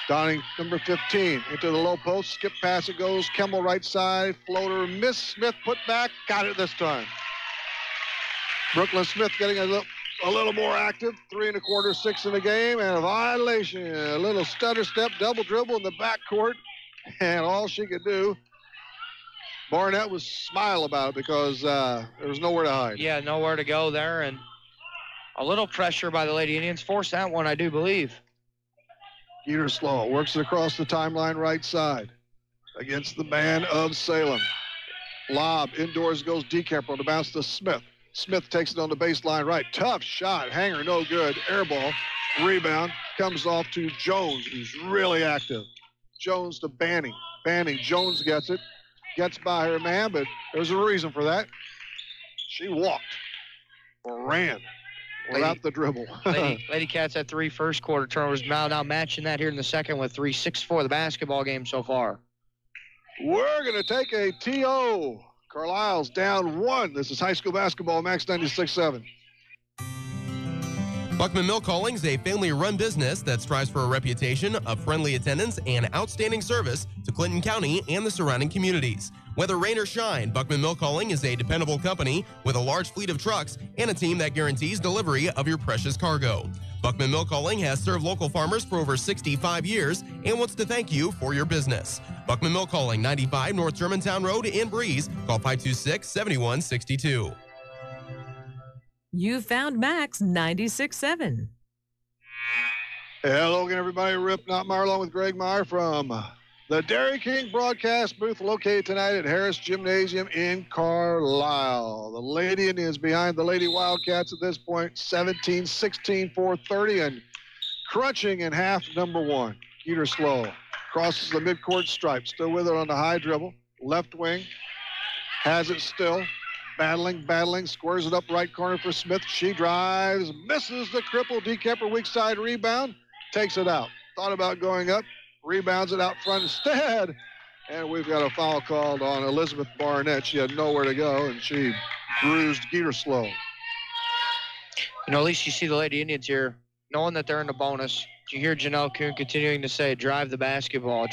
Donning, number 15, into the low post. Skip pass it goes. Kimball right side. Floater miss. Smith put back. Got it this time. Brooklyn Smith getting a little more active. 3 1/4, 6 in the game. And a violation. A little stutter step, double dribble in the backcourt. And all she could do, Barnett was smile about it because there was nowhere to hide. Yeah, nowhere to go there. And a little pressure by the Lady Indians. Forced that one, I do believe. Uterslow works it across the timeline right side against the man of Salem. Lob indoors goes DeKemper on the bounce to Smith. Smith takes it on the baseline right. Tough shot. Hanger no good. Air ball. Rebound comes off to Jones, who's really active. Jones to Banning. Banning. Jones gets it. Gets by her man, but there's a reason for that. She walked or ran without the dribble. Lady Cats had 3 first quarter turnovers. Now matching that here in the second with 3, 6-4 the basketball game so far. We're going to take a TO. Carlisle's down 1. This is high school basketball, Max 96.7. Buckman Milk Hauling is a family-run business that strives for a reputation of friendly attendance and outstanding service to Clinton County and the surrounding communities. Whether rain or shine, Buckman Milk Hauling is a dependable company with a large fleet of trucks and a team that guarantees delivery of your precious cargo. Buckman Milk Hauling has served local farmers for over 65 years and wants to thank you for your business. Buckman Milk Hauling, 95 North Germantown Road in Breeze. Call 526-7162. You found Max 96.7. Hello again, everybody. Rip Notmeyer along with Greg Meyer from the Dairy King broadcast booth located tonight at Harris Gymnasium in Carlisle. The Lady Indians behind the Lady Wildcats at this point, 17-16, 4:30, and crunching in half number one. Geeter slow. Crosses the midcourt stripe. Still with it on the high dribble. Left wing. Has it still. Battling. Squares it up right corner for Smith. She drives. Misses the cripple. Dekemper weak side rebound. Takes it out. Thought about going up. Rebounds it out front instead. And we've got a foul called on Elizabeth Barnett. She had nowhere to go, and she bruised Geeter slow. At least you see the Lady Indians here, knowing that they're in the bonus. You hear Janelle Kuhn continuing to say, drive the basketball,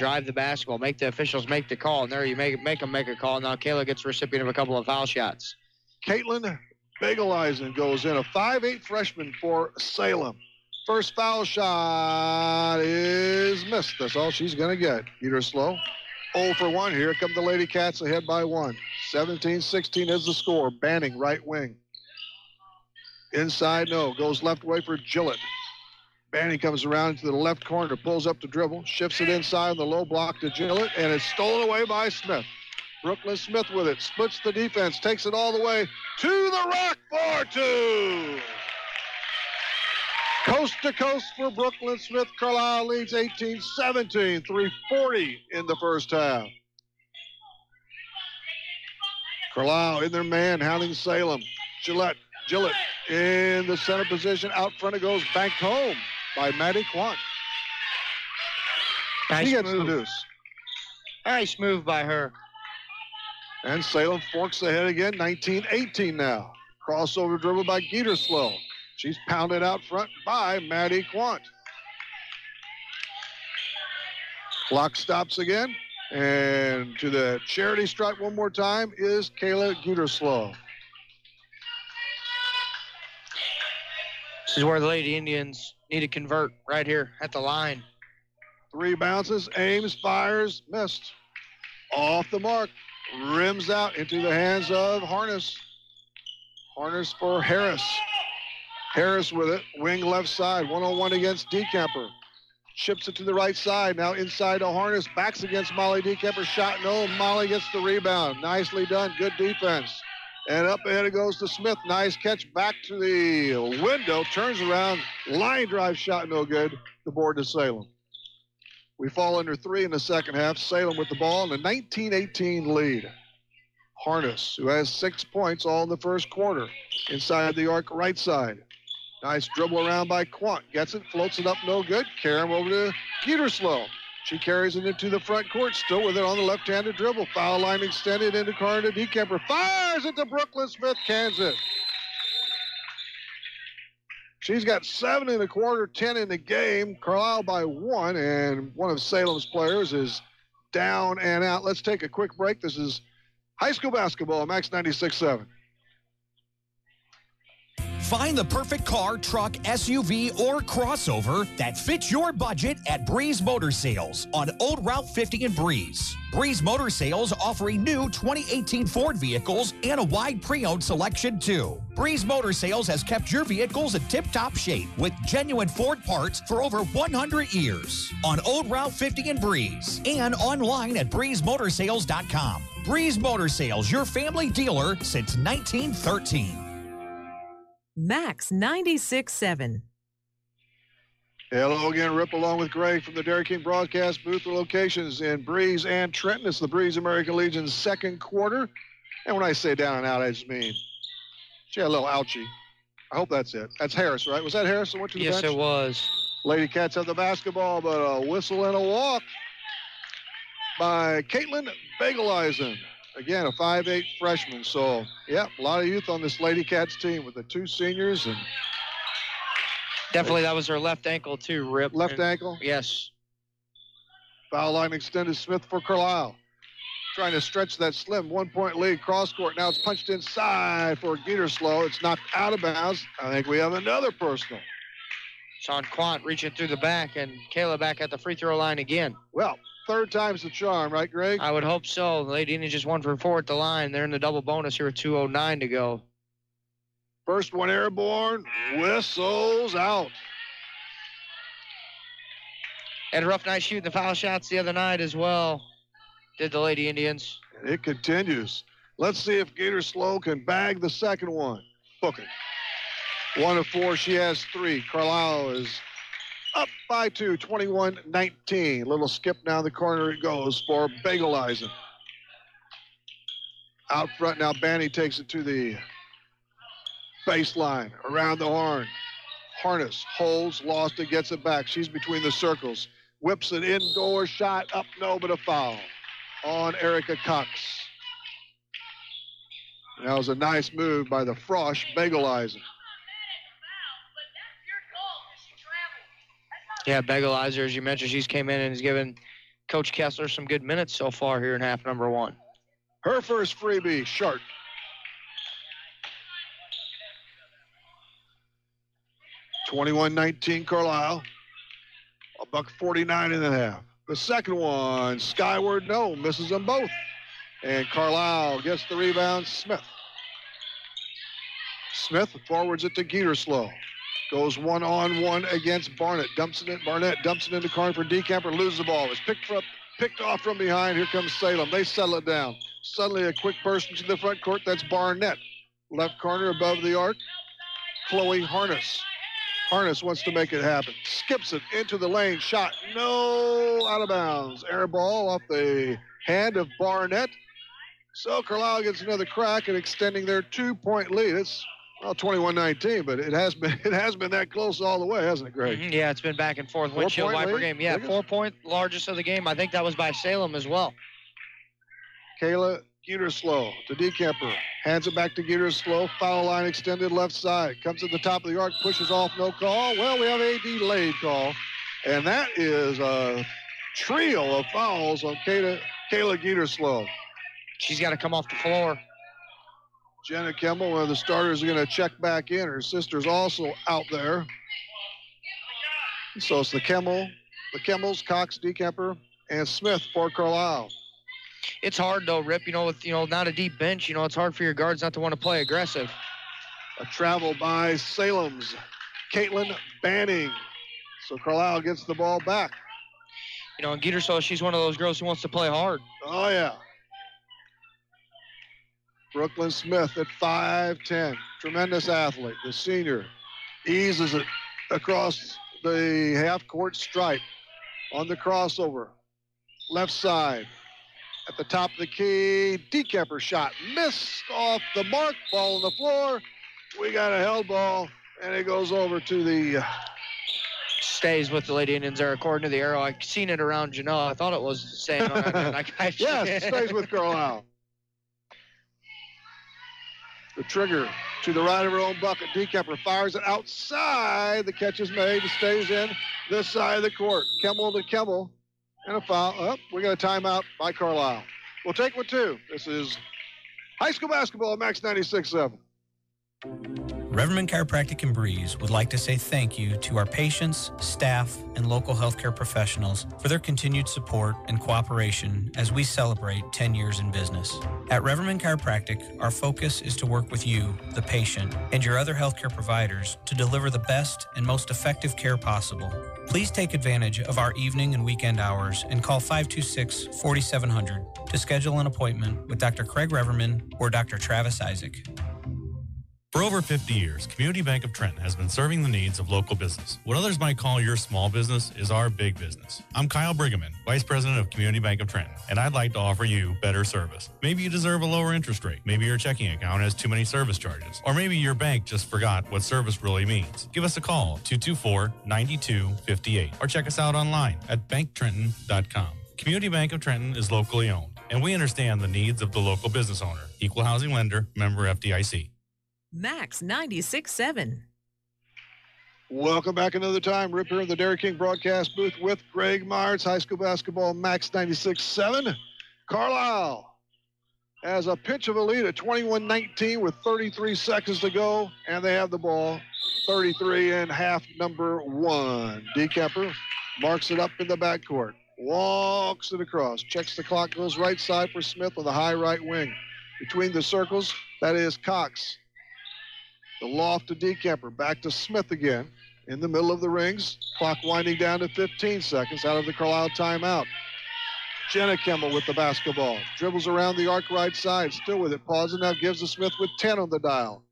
make the officials make the call. And there you make them make a call. Now Kayla gets recipient of a couple of foul shots. Caitlin Begeleisen goes in, a 5'8 freshman for Salem. First foul shot is missed. That's all she's going to get. Geeter slow. 0 for 1 here. Come the Lady Cats ahead by 1. 17-16 is the score. Banning right wing. Inside, no. Goes left way for Gillett. Banning comes around to the left corner, pulls up the dribble, shifts it inside on the low block to Gillett, and it's stolen away by Smith. Brooklyn Smith with it, splits the defense, takes it all the way to the rack for 2. Coast to coast for Brooklyn Smith. Carlyle leads 18-17, 3:40 in the first half. Carlyle in their man, hounding Salem. Gillett in the center position. Out front it goes, banked home by Maddie Quant. Nice gets move. the deuce. Nice move by her. And Salem forks ahead again, 19-18 now. Crossover dribble by Geeterslow. She's pounded out front by Maddie Quant. Clock stops again. And to the charity stripe one more time is Kayla Geeterslow. This is where the Lady Indians need to convert right here at the line. 3 bounces, aims, fires, missed. Off the mark, rims out into the hands of Harness. Harness for Harris. Harris with it, wing left side, 1-on-1 against Dekemper. Chips it to the right side, now inside to Harness, backs against Molly Dekemper, shot no, Molly gets the rebound. Nicely done, good defense. And up ahead it goes to Smith. Nice catch back to the window. Turns around. Line drive shot no good. The board to Salem. We fall under 3 in the second half. Salem with the ball in a 19-18 lead. Harness, who has 6 points all in the first quarter. Inside the arc right side. Nice dribble around by Quant. Gets it, floats it up no good. Carry him over to Geeterslow. She carries it into the front court, still with it on the left-handed dribble. Foul line extended into corner to Dekemper. Fires it to Brooklyn Smith, cans it. She's got 7 in the quarter, 10 in the game. Carlyle by 1, and one of Salem's players is down and out. Let's take a quick break. This is high school basketball, Max 96.7. Find the perfect car, truck, SUV, or crossover that fits your budget at Breeze Motor Sales on Old Route 50 in Breeze. Breeze Motor Sales offering new 2018 Ford vehicles and a wide pre-owned selection too. Breeze Motor Sales has kept your vehicles in tip-top shape with genuine Ford parts for over 100 years on Old Route 50 in Breeze and online at breezemotorsales.com. Breeze Motor Sales, your family dealer since 1913. Max 96.7. Hello again, Rip along with Greg from the Dairy King broadcast booth. The locations in Breeze and Trenton. It's the Breeze American Legion's second quarter. And when I say down and out, I just mean she had a little ouchie. I hope that's it. That's Harris, right? Was that Harris that went to the bench? Yes, it was. Lady Cats have the basketball, but a whistle and a walk by Caitlin Begeleisen. Again, a 5'8 freshman. So, yeah, a lot of youth on this Lady Cats team with the 2 seniors. And definitely that was her left ankle, too, Rip. Left ankle? Yes. Foul line extended, Smith for Carlyle. Trying to stretch that slim 1-point lead cross court. Now it's punched inside for Geeterslow. It's knocked out of bounds. I think we have another personal. Sean Quant reaching through the back, and Kayla back at the free throw line again. Well, 3rd time's the charm, right, Greg? I would hope so. The Lady Indians just 1 for 4 at the line. They're in the double bonus here with 2:09 to go. First one airborne, whistles out. Had a rough night shooting the foul shots the other night as well, did the Lady Indians. It continues. Let's see if Gator Slow can bag the second one. Book it. 1 of 4, she has 3. Carlyle is up by 2, 21-19. Little skip down the corner it goes for Bagelizen. Out front now, Banny takes it to the baseline, around the horn. Harness holds, lost it, gets it back. She's between the circles. Whips it indoor, shot up, no, but a foul on Erica Cox. That was a nice move by the Frosh Bagelizer. Yeah, Bagelizer, as you mentioned, she's came in and has given Coach Kessler some good minutes so far here in half number 1. Her first freebie, Sharp. (21-19) Carlyle. $1:49.5. The second one, skyward, no, misses them both. And Carlyle gets the rebound, Smith. Smith forwards it to Geterslow. Goes 1-on-1 against Barnett. Barnett dumps it into corner for Decamper, loses the ball. It's picked off from behind. Here comes Salem. They settle it down. Suddenly a quick burst into the front court. That's Barnett. Left corner above the arc. Chloe Harness. Harness wants to make it happen. Skips it into the lane. Shot. No, out of bounds. Air ball off the hand of Barnett. So Carlyle gets another crack at extending their 2-point lead. It's 21-19, but it has been that close all the way, hasn't it, Greg? Mm-hmm. Yeah, it's been back and forth. Windshield wiper game. Yeah, 4-point, largest of the game. I think that was by Salem as well. Kayla Geterslow to Decamper. Hands it back to Geterslow. Foul line extended left side. Comes at the top of the arc, pushes off, no call. Well, we have a delayed call. And that is a trio of fouls on Kayla Geterslow. She's got to come off the floor. Jenna Kimball, one of the starters, are going to check back in. Her sister's also out there. So it's the Kimmells, Cox, Decamper, and Smith for Carlyle. It's hard, though, Rip, with, not a deep bench, it's hard for your guards not to want to play aggressive. A travel by Salem's Caitlin Banning. So Carlyle gets the ball back. And Geterslow, she's one of those girls who wants to play hard. Oh, yeah. Brooklyn Smith at 5'10", tremendous athlete. The senior eases it across the half-court stripe on the crossover. Left side at the top of the key. Decamper shot missed off the mark. Ball on the floor. We got a held ball, and it goes over to the... Stays with the Lady Indians there, according to the arrow. I've seen it around Janelle. I thought it was saying on that. Yes, it stays with Carlyle. The trigger to the right of her own bucket. Decamper fires it outside. The catch is made. It stays in this side of the court. Kimball to Kimball. And a foul. Oh, we got a timeout by Carlyle. We'll take one, too. This is high school basketball at Max 96.7. Reverman Chiropractic in Breeze would like to say thank you to our patients, staff, and local healthcare professionals for their continued support and cooperation as we celebrate 10 years in business. At Reverman Chiropractic, our focus is to work with you, the patient, and your other healthcare providers to deliver the best and most effective care possible. Please take advantage of our evening and weekend hours and call 526-4700 to schedule an appointment with Dr. Craig Reverman or Dr. Travis Isaac. For over 50 years, Community Bank of Trenton has been serving the needs of local business. What others might call your small business is our big business. I'm Kyle Brigham, Vice President of Community Bank of Trenton, and I'd like to offer you better service. Maybe you deserve a lower interest rate. Maybe your checking account has too many service charges. Or maybe your bank just forgot what service really means. Give us a call, 224-9258, or check us out online at banktrenton.com. Community Bank of Trenton is locally owned, and we understand the needs of the local business owner. Equal housing lender, member FDIC. Max 96.7. Welcome back another time. Rip here in the Dairy King broadcast booth with Greg Myers, high school basketball, Max 96.7. Carlyle has a pinch of a lead at 21-19 with 33 seconds to go, and they have the ball. 33 in half number 1. Decamper marks it up in the backcourt, walks it across, checks the clock, goes right side for Smith on the high right wing. Between the circles, that is Cox. The loft to Decamper. Back to Smith again. In the middle of the rings. Clock winding down to 15 seconds out of the Carlyle timeout. Jenna Kimmel with the basketball. Dribbles around the arc right side. Still with it. Pausing now. Gives to Smith with 10 on the dial.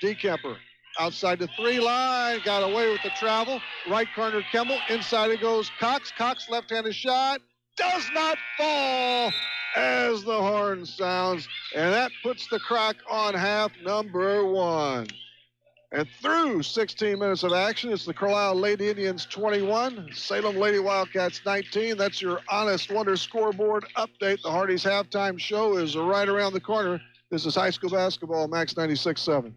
Decamper outside the 3 line. Got away with the travel. Right corner Kimmel. Inside it goes Cox. Cox left-handed shot. Does not fall as the horn sounds. And that puts the crack on half number 1. And through 16 minutes of action, it's the Carlyle Lady Indians 21, Salem Lady Wildcats 19. That's your Honest Wonder scoreboard update. The Hardy's halftime show is right around the corner. This is high school basketball, Max 96.7.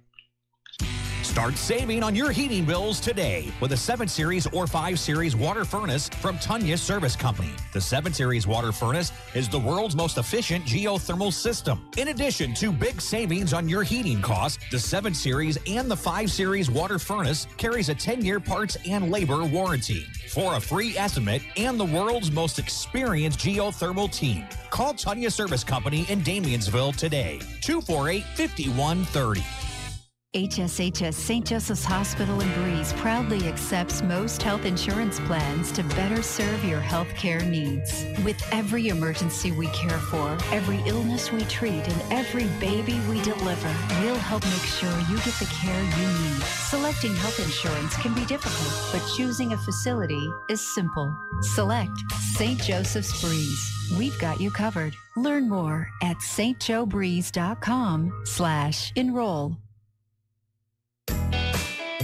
Start saving on your heating bills today with a 7 Series or 5 Series water furnace from Tunya Service Company. The 7 Series water furnace is the world's most efficient geothermal system. In addition to big savings on your heating costs, the 7 Series and the 5 Series water furnace carries a 10-year parts and labor warranty. For a free estimate and the world's most experienced geothermal team, call Tunya Service Company in Damiansville today, 248-5130. HSHS St. Joseph's Hospital in Breeze proudly accepts most health insurance plans to better serve your health care needs. With every emergency we care for, every illness we treat, and every baby we deliver, we'll help make sure you get the care you need. Selecting health insurance can be difficult, but choosing a facility is simple. Select St. Joseph's Breeze. We've got you covered. Learn more at stjoebreeze.com/enroll.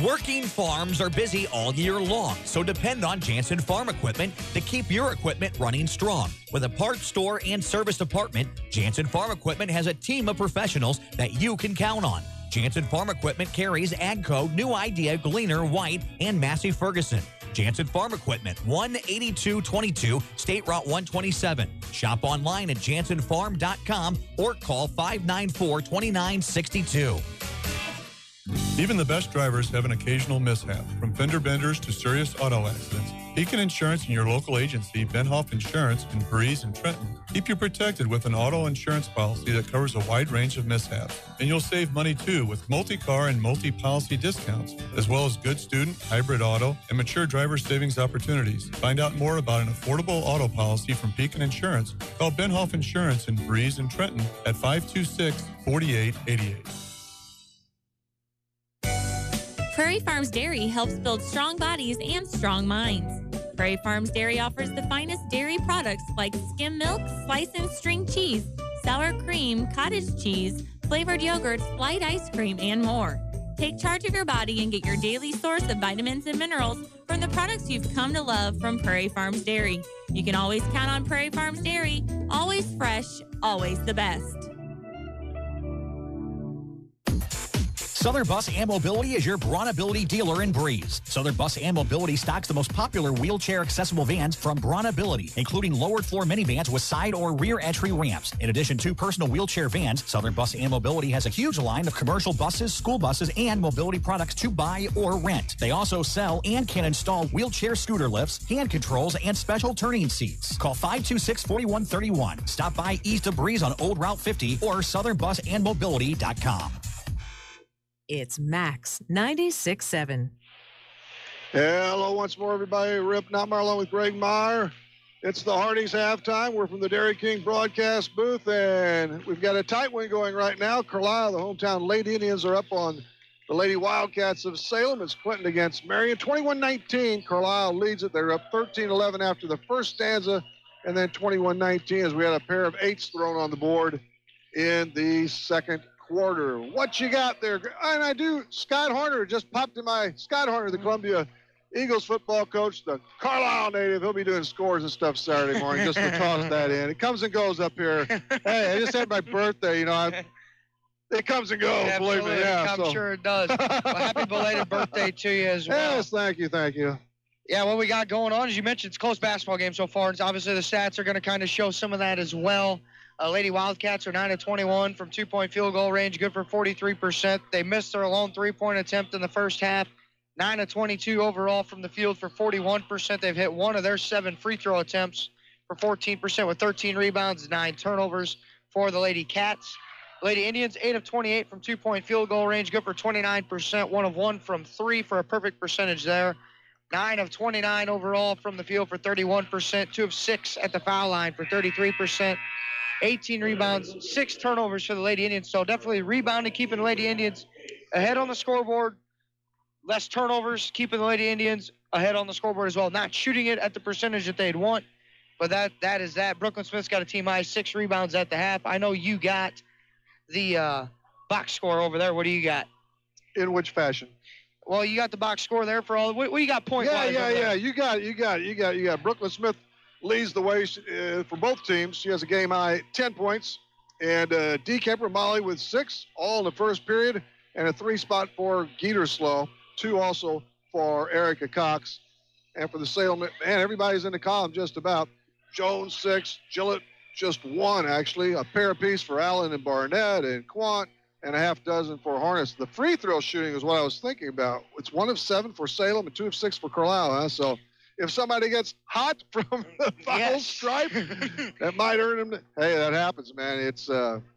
Working farms are busy all year long, so depend on Jansen Farm Equipment to keep your equipment running strong. With a parts store and service department, Jansen Farm Equipment has a team of professionals that you can count on. Jansen Farm Equipment carries AGCO, New Idea, Gleaner, White, and Massey Ferguson. Jansen Farm Equipment, 18222 State Route 127. Shop online at jansenfarm.com or call 594-2962. Even the best drivers have an occasional mishap, from fender benders to serious auto accidents. Beacon Insurance and your local agency, Benhoff Insurance in Breeze and Trenton, keep you protected with an auto insurance policy that covers a wide range of mishaps. And you'll save money too with multi-car and multi-policy discounts, as well as good student, hybrid auto, and mature driver savings opportunities. Find out more about an affordable auto policy from Beacon Insurance. Call Benhoff Insurance in Breeze and Trenton at 526-4888. Prairie Farms Dairy helps build strong bodies and strong minds. Prairie Farms Dairy offers the finest dairy products like skim milk, slice and string cheese, sour cream, cottage cheese, flavored yogurts, light ice cream, and more. Take charge of your body and get your daily source of vitamins and minerals from the products you've come to love from Prairie Farms Dairy. You can always count on Prairie Farms Dairy, always fresh, always the best. Southern Bus and Mobility is your Bronability dealer in Breeze. Southern Bus and Mobility stocks the most popular wheelchair-accessible vans from Bronability, including lowered floor minivans with side or rear entry ramps. In addition to personal wheelchair vans, Southern Bus and Mobility has a huge line of commercial buses, school buses, and mobility products to buy or rent. They also sell and can install wheelchair scooter lifts, hand controls, and special turning seats. Call 526-4131. Stop by east of Breeze on Old Route 50 or southernbusandmobility.com. It's Max 96.7. Hello once more, everybody. Rip Notmeyer along with Greg Meyer. It's the Hardy's halftime. We're from the Dairy King broadcast booth, and we've got a tight one going right now. Carlyle, the hometown Lady Indians, are up on the Lady Wildcats of Salem. It's Clinton against Marion. 21-19. Carlyle leads it. They're up 13-11 after the first stanza, and then 21-19 as we had a pair of eights thrown on the board in the second quarter. What you got there? And I do, Scott Horner just popped in my, Scott Horner, the Columbia Eagles football coach, the Carlyle native. He'll be doing scores and stuff Saturday morning just to toss that in. It comes and goes up here. Hey, I just had my birthday, you know. It comes and goes, believe me. Yeah, I'm sure it does. Well, happy belated birthday to you as well. Yes, thank you, thank you. Yeah, what we got going on, as you mentioned, it's a close basketball game so far. And obviously the stats are going to kind of show some of that as well. Lady Wildcats are 9-21 from two-point field goal range, good for 43%. They missed their lone three-point attempt in the first half. 9-22 overall from the field for 41%. They've hit one of their 7 free throw attempts for 14% with 13 rebounds, 9 turnovers for the Lady Cats. Lady Indians, 8 of 28 from two-point field goal range, good for 29%, 1 of 1 from 3 for a perfect percentage there. 9 of 29 overall from the field for 31%, 2 of 6 at the foul line for 33%, 18 rebounds, 6 turnovers for the Lady Indians. So definitely rebounding, keeping the Lady Indians ahead on the scoreboard. Less turnovers, keeping the Lady Indians ahead on the scoreboard as well. Not shooting it at the percentage that they'd want, but that is that. Brooklyn Smith's got a team high 6 rebounds at the half. I know you got the box score over there. What do you got? In which fashion? Well, you got the box score there for all. What do you got point-wise? Yeah. You got Brooklyn Smith leads the way for both teams. She has a game high 10 points, and D. Kemper Molly with 6, all in the first period, and a 3 spot for Geeterslow, 2 also for Erica Cox, and for the Salem. Man, everybody's in the column just about. Jones 6, Gillett just 1 actually, a pair apiece for Allen and Barnett and Quant, and a half dozen for Harness. The free throw shooting is what I was thinking about. It's 1 of 7 for Salem and 2 of 6 for Carlyle, huh? So if somebody gets hot from the foul stripe, that might earn them. Hey, that happens, man. It's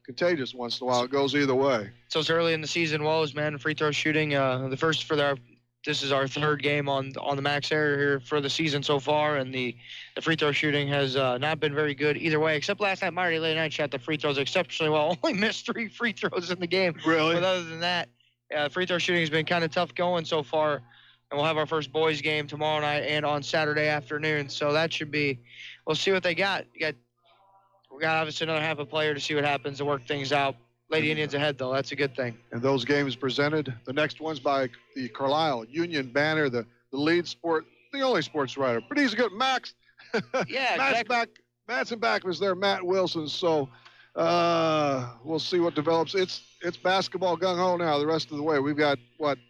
contagious once in a while. It goes either way. So it's early in the season woes, man. Free throw shooting, the first for this is our 3rd game on the max area here for the season so far, and the free throw shooting has not been very good either way, except last night Marty Late Night shot the free throws exceptionally well. Only missed 3 free throws in the game. Really? But other than that, free throw shooting has been kind of tough going so far, and we'll have our first boys game tomorrow night and on Saturday afternoon, so that should be, we'll see what they got. We got obviously another half a player to see what happens to work things out. Lady Indians ahead, though. That's a good thing. And those games presented. The next one's by the Carlyle Union Banner, the lead sport, the only sports writer. But he's good. Max. Yeah, Matt's exactly. Matt's in back was there, Matt Wilson. So we'll see what develops. It's basketball gung-ho now the rest of the way. We've got,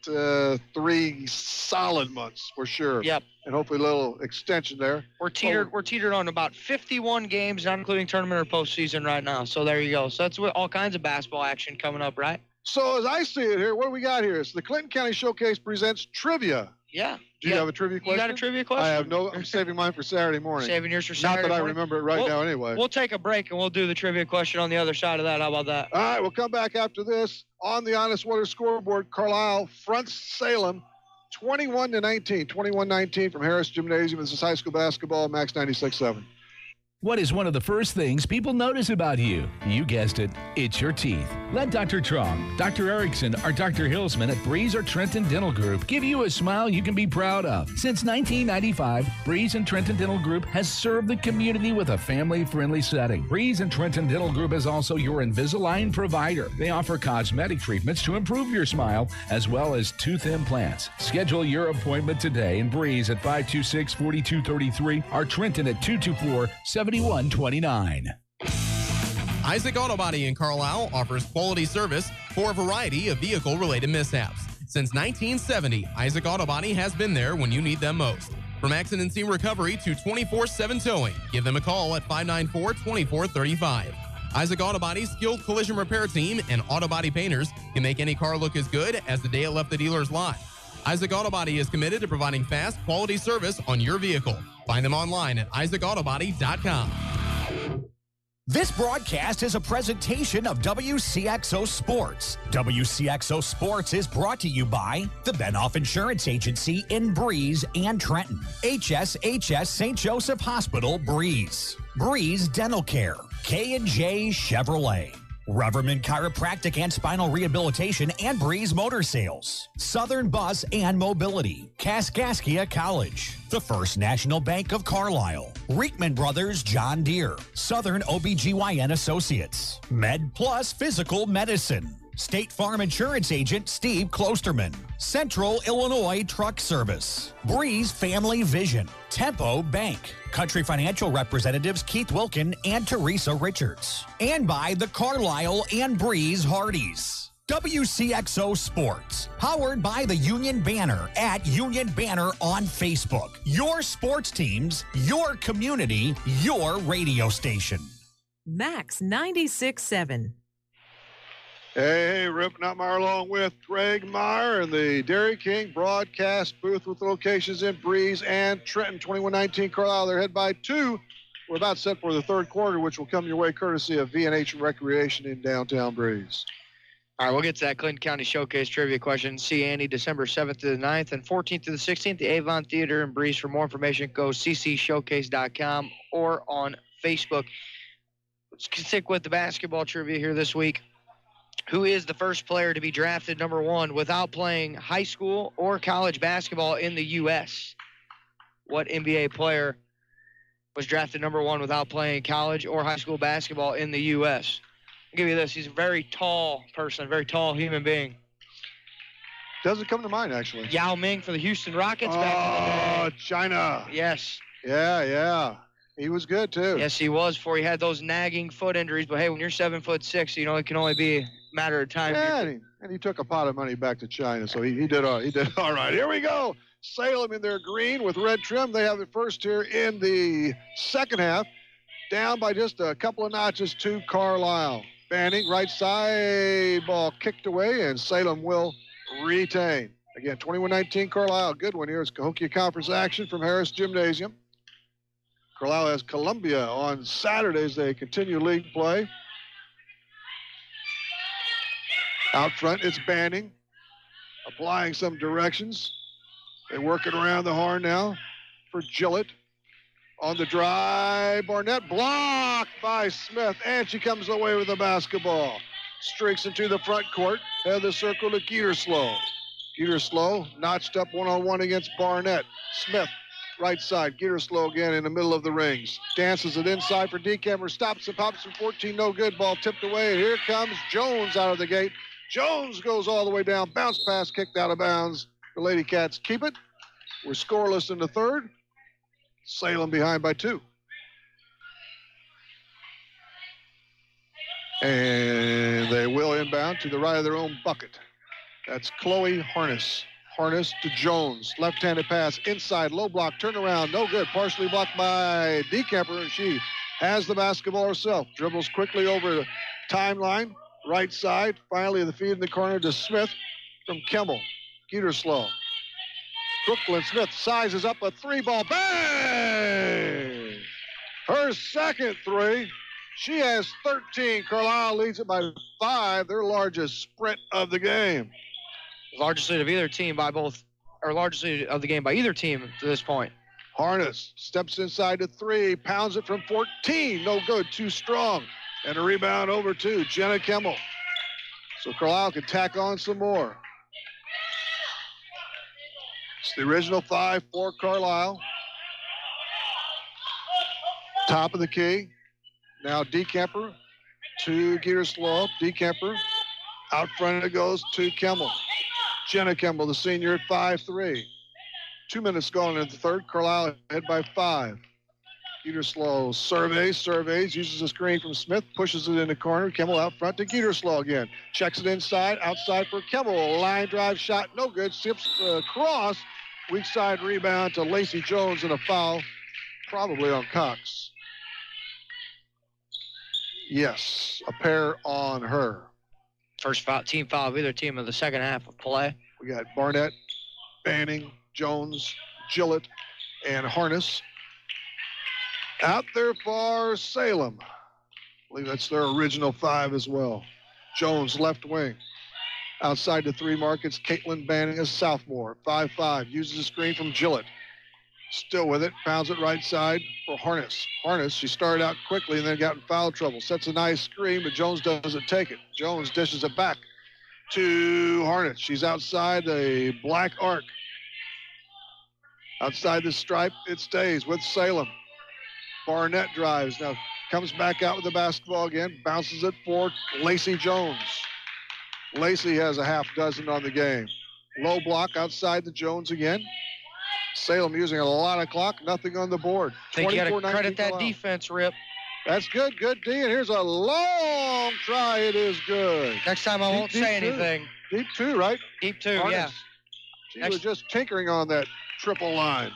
3 solid months for sure. Yep. And hopefully a little extension there. We're teetered on about 51 games, not including tournament or postseason right now. So there you go. So that's all kinds of basketball action coming up, right? So as I see it here, what do we got here? So the Clinton County Showcase presents trivia. Yeah. Do you have a trivia question? You got a trivia question? I have no. I'm saving mine for Saturday morning. Saving yours for Saturday morning? Not that morning? I remember it right now anyway. We'll take a break and we'll do the trivia question on the other side of that. How about that? All right, we'll come back after this. On the Honest Water scoreboard, Carlyle fronts Salem 21-19. 21-19 from Harris Gymnasium. This is high school basketball, Max 96.7. What is one of the first things people notice about you? You guessed it, it's your teeth. Let Dr. Trong, Dr. Erickson, or Dr. Hilsman at Breeze or Trenton Dental Group give you a smile you can be proud of. Since 1995, Breeze and Trenton Dental Group has served the community with a family-friendly setting. Breeze and Trenton Dental Group is also your Invisalign provider. They offer cosmetic treatments to improve your smile, as well as tooth implants. Schedule your appointment today in Breeze at 526-4233 or Trenton at 224-7129. Isaac Auto Body in Carlyle offers quality service for a variety of vehicle-related mishaps. Since 1970, Isaac Auto Body has been there when you need them most. From accident scene recovery to 24/7 towing, give them a call at 594-2435. Isaac Auto Body's skilled collision repair team and auto body painters can make any car look as good as the day it left the dealer's lot. Isaac Auto Body is committed to providing fast, quality service on your vehicle. Find them online at isaacautobody.com. This broadcast is a presentation of Wcxo Sports. Wcxo Sports is brought to you by the Benoff Insurance Agency in Breeze and Trenton. HSHS St. Joseph Hospital, Breeze. Breeze Dental Care. K&J Chevrolet. Reverman Chiropractic and Spinal Rehabilitation and Breeze Motor Sales. Southern Bus and Mobility. Kaskaskia College. The First National Bank of Carlisle. Reekman Brothers John Deere. Southern OBGYN Associates. Med Plus Physical Medicine. State Farm Insurance Agent Steve Klosterman. Central Illinois Truck Service. Breeze Family Vision. Tempo Bank. Country Financial Representatives Keith Wilkin and Teresa Richards. And by the Carlyle and Breeze Hardys. WCXO Sports, powered by the Union Banner at Union Banner on Facebook. Your sports teams, your community, your radio station. Max 96.7. Hey, Rip Nutmeyer along with Greg Meyer in the Dairy King broadcast booth with locations in Breeze and Trenton. 21-19 Carlisle. They're head by 2 we're about set for the third quarter, which will come your way courtesy of V&H Recreation in downtown Breeze. All right, we'll get to that Clinton County Showcase trivia question. See Andy December 7th to the 9th and 14th to the 16th, the Avon Theater in Breeze. For more information, go ccshowcase.com or on Facebook. Let's stick with the basketball trivia here this week. Who is the first player to be drafted number 1 without playing high school or college basketball in the U.S.? What NBA player was drafted number 1 without playing college or high school basketball in the U.S.? I'll give you this. He's a very tall person, a very tall human being. Doesn't come to mind, actually. Yao Ming for the Houston Rockets back in the day. China. Yes. Yeah. He was good, too. Yes, he was before he had those nagging foot injuries. But, hey, when you're 7'6", you know, it can only be a matter of time. Yeah, and he took a pot of money back to China, so he did all right. Here we go. Salem in their green with red trim. They have it first here in the second half. Down by just a couple of notches to Carlyle. Banning, right side, ball kicked away, and Salem will retain. Again, 21-19 Carlyle. Good one here. It's Cahokia Conference action from Harris Gymnasium. Carlyle has Columbia on Saturdays. They continue league play. Out front, it's Banning, applying some directions. They work it around the horn now for Gillett. On the drive, Barnett blocked by Smith, and she comes away with the basketball. Streaks into the front court, head of the circle to Geterslow. Geterslow notched up one-on-one against Barnett. Smith, right side, Geterslow again in the middle of the rings. Dances it inside for DeKemper, stops and pops from 14, no good. Ball tipped away, and here comes Jones out of the gate. Jones goes all the way down, bounce pass, kicked out of bounds. The Lady Cats keep it. We're scoreless in the third. Salem behind by 2. And they will inbound to the right of their own bucket. That's Chloe Harness. Harness to Jones. Left-handed pass inside, low block, turnaround, no good. Partially blocked by DeKemper, and she has the basketball herself. Dribbles quickly over the timeline. Right side, finally the feed in the corner to Smith from Kimmel. Geterslow. Brooklyn Smith sizes up a 3-ball. Bang! Her second 3. She has 13. Carlyle leads it by 5. Their largest sprint of the game. Largest lead of either team by both, or largest lead of the game by either team to this point. Harness steps inside to 3, pounds it from 14. No good, too strong. And a rebound over to Jenna Kimmel. So Carlyle can tack on some more. It's the original 5 for Carlyle. Top of the key. Now DeKemper to Geterslow. DeKemper. Out front it goes to Kimmel. Jenna Kimmel, the senior, at 5'3". 2 minutes gone in the third. Carlyle ahead by 5. Geterslow surveys, uses a screen from Smith, pushes it in the corner. Kimmel out front to Geterslow again. Checks it inside, outside for Kimmel. Line drive shot, no good. Sips across. Weak side rebound to Lacey Jones and a foul, probably on Cox. Yes, a pair on her. First foul, team foul of either team in the second half of play. We got Barnett, Banning, Jones, Gillett, and Harness. Out there for Salem. I believe that's their original 5 as well. Jones, left wing. Outside the 3 mark, it's Caitlin Banning, a sophomore. 5'5", uses a screen from Gillett. Still with it, pounds it right side for Harness. Harness, she started out quickly and then got in foul trouble. Sets a nice screen, but Jones doesn't take it. Jones dishes it back to Harness. She's outside the black arc. Outside the stripe, it stays with Salem. Barnett drives, now comes back out with the basketball again, bounces it for Lacey Jones. Lacey has a half dozen on the game. Low block outside the Jones again. Salem using a lot of clock, nothing on the board. I think you got to credit that defense, Rip. That's good, good D. And here's a long try. It is good. Next time I won't say anything. Deep 2, right? Deep 2, yeah. She was just tinkering on that triple line.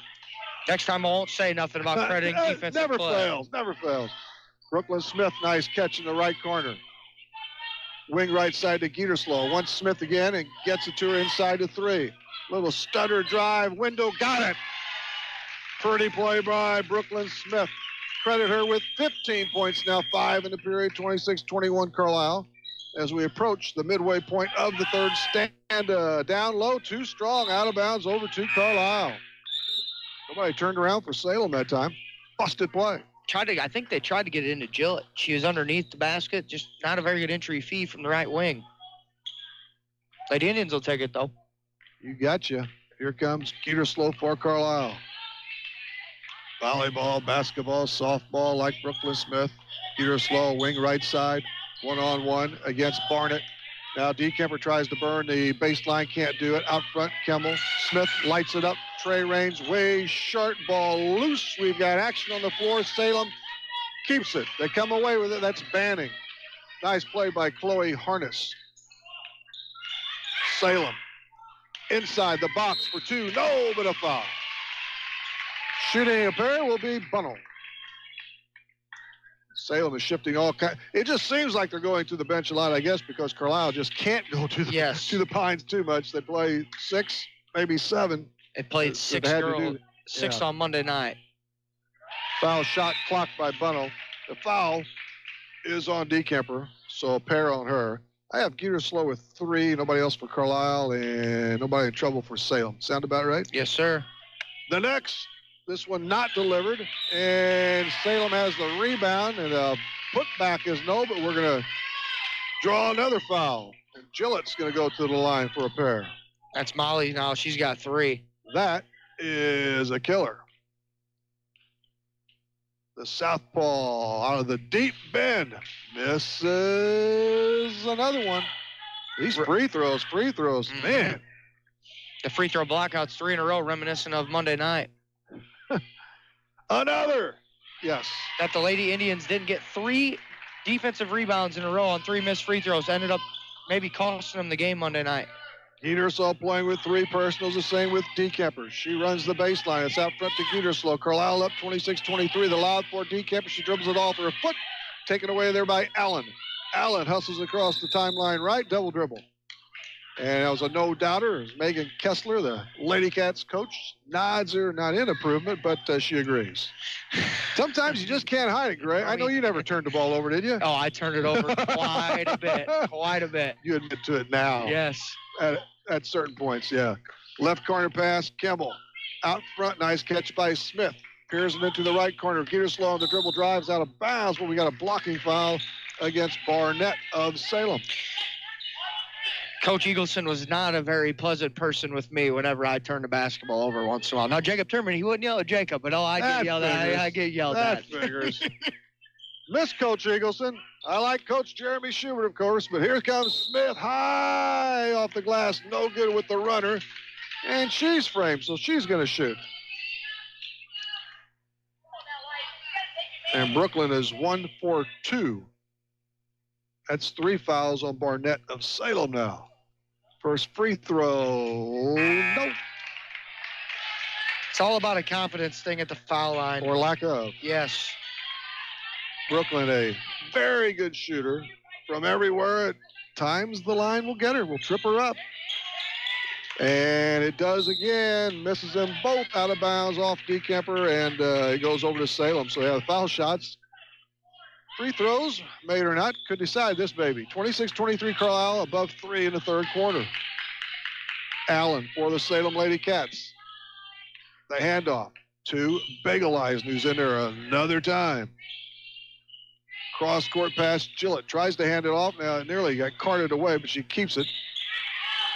Next time I won't say nothing about crediting defensive never play. fails, never fails. Brooklyn Smith, nice catch in the right corner. Wing right side to Geterslow. Wants Smith again and gets it to her inside to 3. Little stutter drive, window, got it. Pretty play by Brooklyn Smith. credit her with 15 points, now 5 in the period, 26-21 Carlyle. As we approach the midway point of the third stand, down low, too strong, out of bounds, over to Carlyle. Nobody turned around for Salem that time. Busted play. I think they tried to get it into Gillett. She was underneath the basket, just not a very good entry fee from the right wing. Lady Indians will take it, though. You gotcha. Here comes Wcxo for Carlyle. Volleyball, basketball, softball like Brooklyn Smith. Wcxo, wing right side, one-on-one against Barnett. Now DeKemper tries to burn the baseline, can't do it. Out front, Kemmel. Smith lights it up. Trey Raines way short, ball loose. We've got action on the floor. Salem keeps it. They come away with it. That's Banning. Nice play by Chloe Harness. Salem inside the box for two. No, but a foul. Shooting a pair will be Bunnell. Salem is shifting all kinds. It just seems like they're going to the bench a lot, I guess, because Carlyle just can't go to the Pines too much. They play 6, maybe 7. They played 6 on Monday night. Foul shot clocked by Bunnell. The foul is on DeKemper, so a pair on her. I have Wcxo with 3, nobody else for Carlyle, and nobody in trouble for Salem. Sound about right? Yes, sir. The next, this one not delivered, and Salem has the rebound, and a putback is no, but we're going to draw another foul. And Gillett's going to go to the line for a pair. That's Molly now. She's got 3. That is a killer. The southpaw out of the deep bend misses another one. These free throws, man. The free throw blockouts 3 in a row, reminiscent of Monday night. Another. Yes. That the Lady Indians didn't get 3 defensive rebounds in a row on 3 missed free throws. Ended up maybe costing them the game Monday night. Wcxo playing with 3 personals, the same with DeKemper. She runs the baseline. It's out front to Wcxo. Carlyle up 26-23. The loud for DeKemper. She dribbles it all through her foot. Taken away there by Allen. Allen hustles across the timeline right. Double dribble. And it was a no-doubter. It was Megan Kessler, the Lady Cats coach. Nods her not in improvement, but she agrees. Sometimes you just can't hide it, Gray. I know you never turned the ball over, did you? Oh, I turned it over quite a bit. Quite a bit. You admit to it now. Yes. At certain points, yeah. Left corner pass, Kemmel. Out front, nice catch by Smith. Pearson into the right corner. Wcxo on the dribble, drives out of bounds, but we got a blocking foul against Barnett of Salem. Coach Eagleson was not a very pleasant person with me whenever I turned the basketball over once in a while. Now, Jacob Turman, he wouldn't yell at Jacob, but I get yelled at. I get yelled at. That figures. Miss Coach Eagleson. I like Coach Jeremy Schubert, of course, but here comes Smith high off the glass. No good with the runner. And she's framed, so she's going to shoot. And Brooklyn is 1 for 2. That's 3 fouls on Barnett of Salem now. First free throw, no. It's all about a confidence thing at the foul line. Or lack of. Yes. Brooklyn, a very good shooter from everywhere. At times the line will get her, will trip her up. And it does again, misses them both out of bounds off DeKemper, and it goes over to Salem. So they have foul shots. Free throws, made or not, could decide this baby. 26-23 Carlyle, above 3 in the third quarter. Allen for the Salem Lady Cats. The handoff to Bagel Eyes, who's in there another time. Cross-court pass, Gillett tries to hand it off. Now, it nearly got carted away, but she keeps it.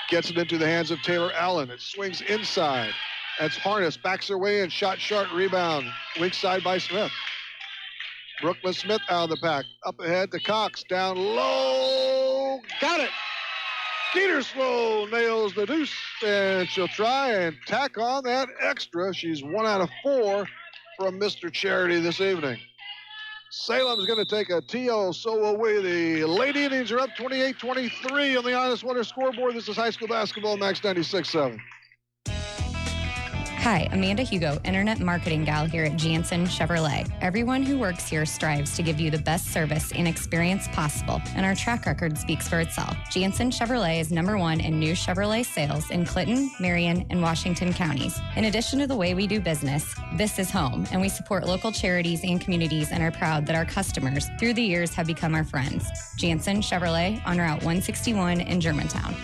Gets it into the hands of Taylor Allen. It swings inside. That's Harness, backs her way in, shot short, rebound. Weak side by Smith. Brooklyn Smith out of the pack. Up ahead to Cox. Down low. Got it. Wcxo nails the deuce. And she'll try and tack on that extra. She's 1 out of 4 from Mr. Charity this evening. Salem's going to take a TO, so will we. The Lady Indians are up 28-23 on the Honest Winter scoreboard. This is high school basketball, Max 96.7. Hi, Amanda Hugo, Internet Marketing Gal here at Jansen Chevrolet. Everyone who works here strives to give you the best service and experience possible, and our track record speaks for itself. Jansen Chevrolet is #1 in new Chevrolet sales in Clinton, Marion, and Washington counties. In addition to the way we do business, this is home, and we support local charities and communities and are proud that our customers, through the years, have become our friends. Jansen Chevrolet on Route 161 in Germantown.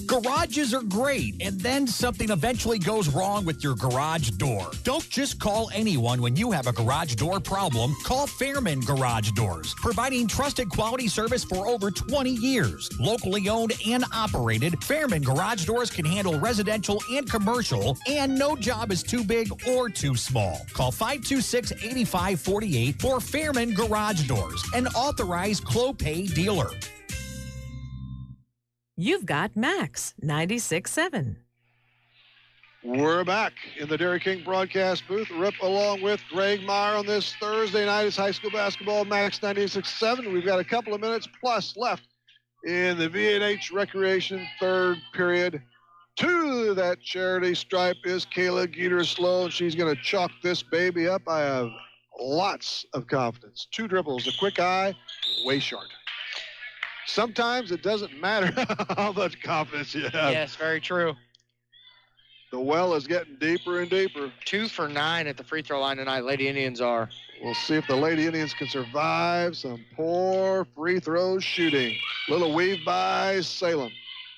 Garages are great, and then something eventually goes wrong with your garage door. Don't just call anyone when you have a garage door problem. Call Fairman Garage Doors, providing trusted quality service for over 20 years. Locally owned and operated, Fairman Garage Doors can handle residential and commercial, and no job is too big or too small. Call 526-8548 for Fairman Garage Doors, an authorized Clopay dealer. You've got Max 96.7. We're back in the Dairy King broadcast booth. Rip along with Greg Meyer on this Thursday night. It's high school basketball, Max 96.7. We've got a couple of minutes plus left in the V8H Recreation third period. To that charity stripe is Kayla Geeterslow, and she's going to chalk this baby up. I have lots of confidence. 2 dribbles, a quick eye, way short. Sometimes it doesn't matter how much confidence you have. Yes, very true. The well is getting deeper and deeper. 2 for 9 at the free throw line tonight, Lady Indians are. We'll see if the Lady Indians can survive some poor free throw shooting. Little weave by Salem.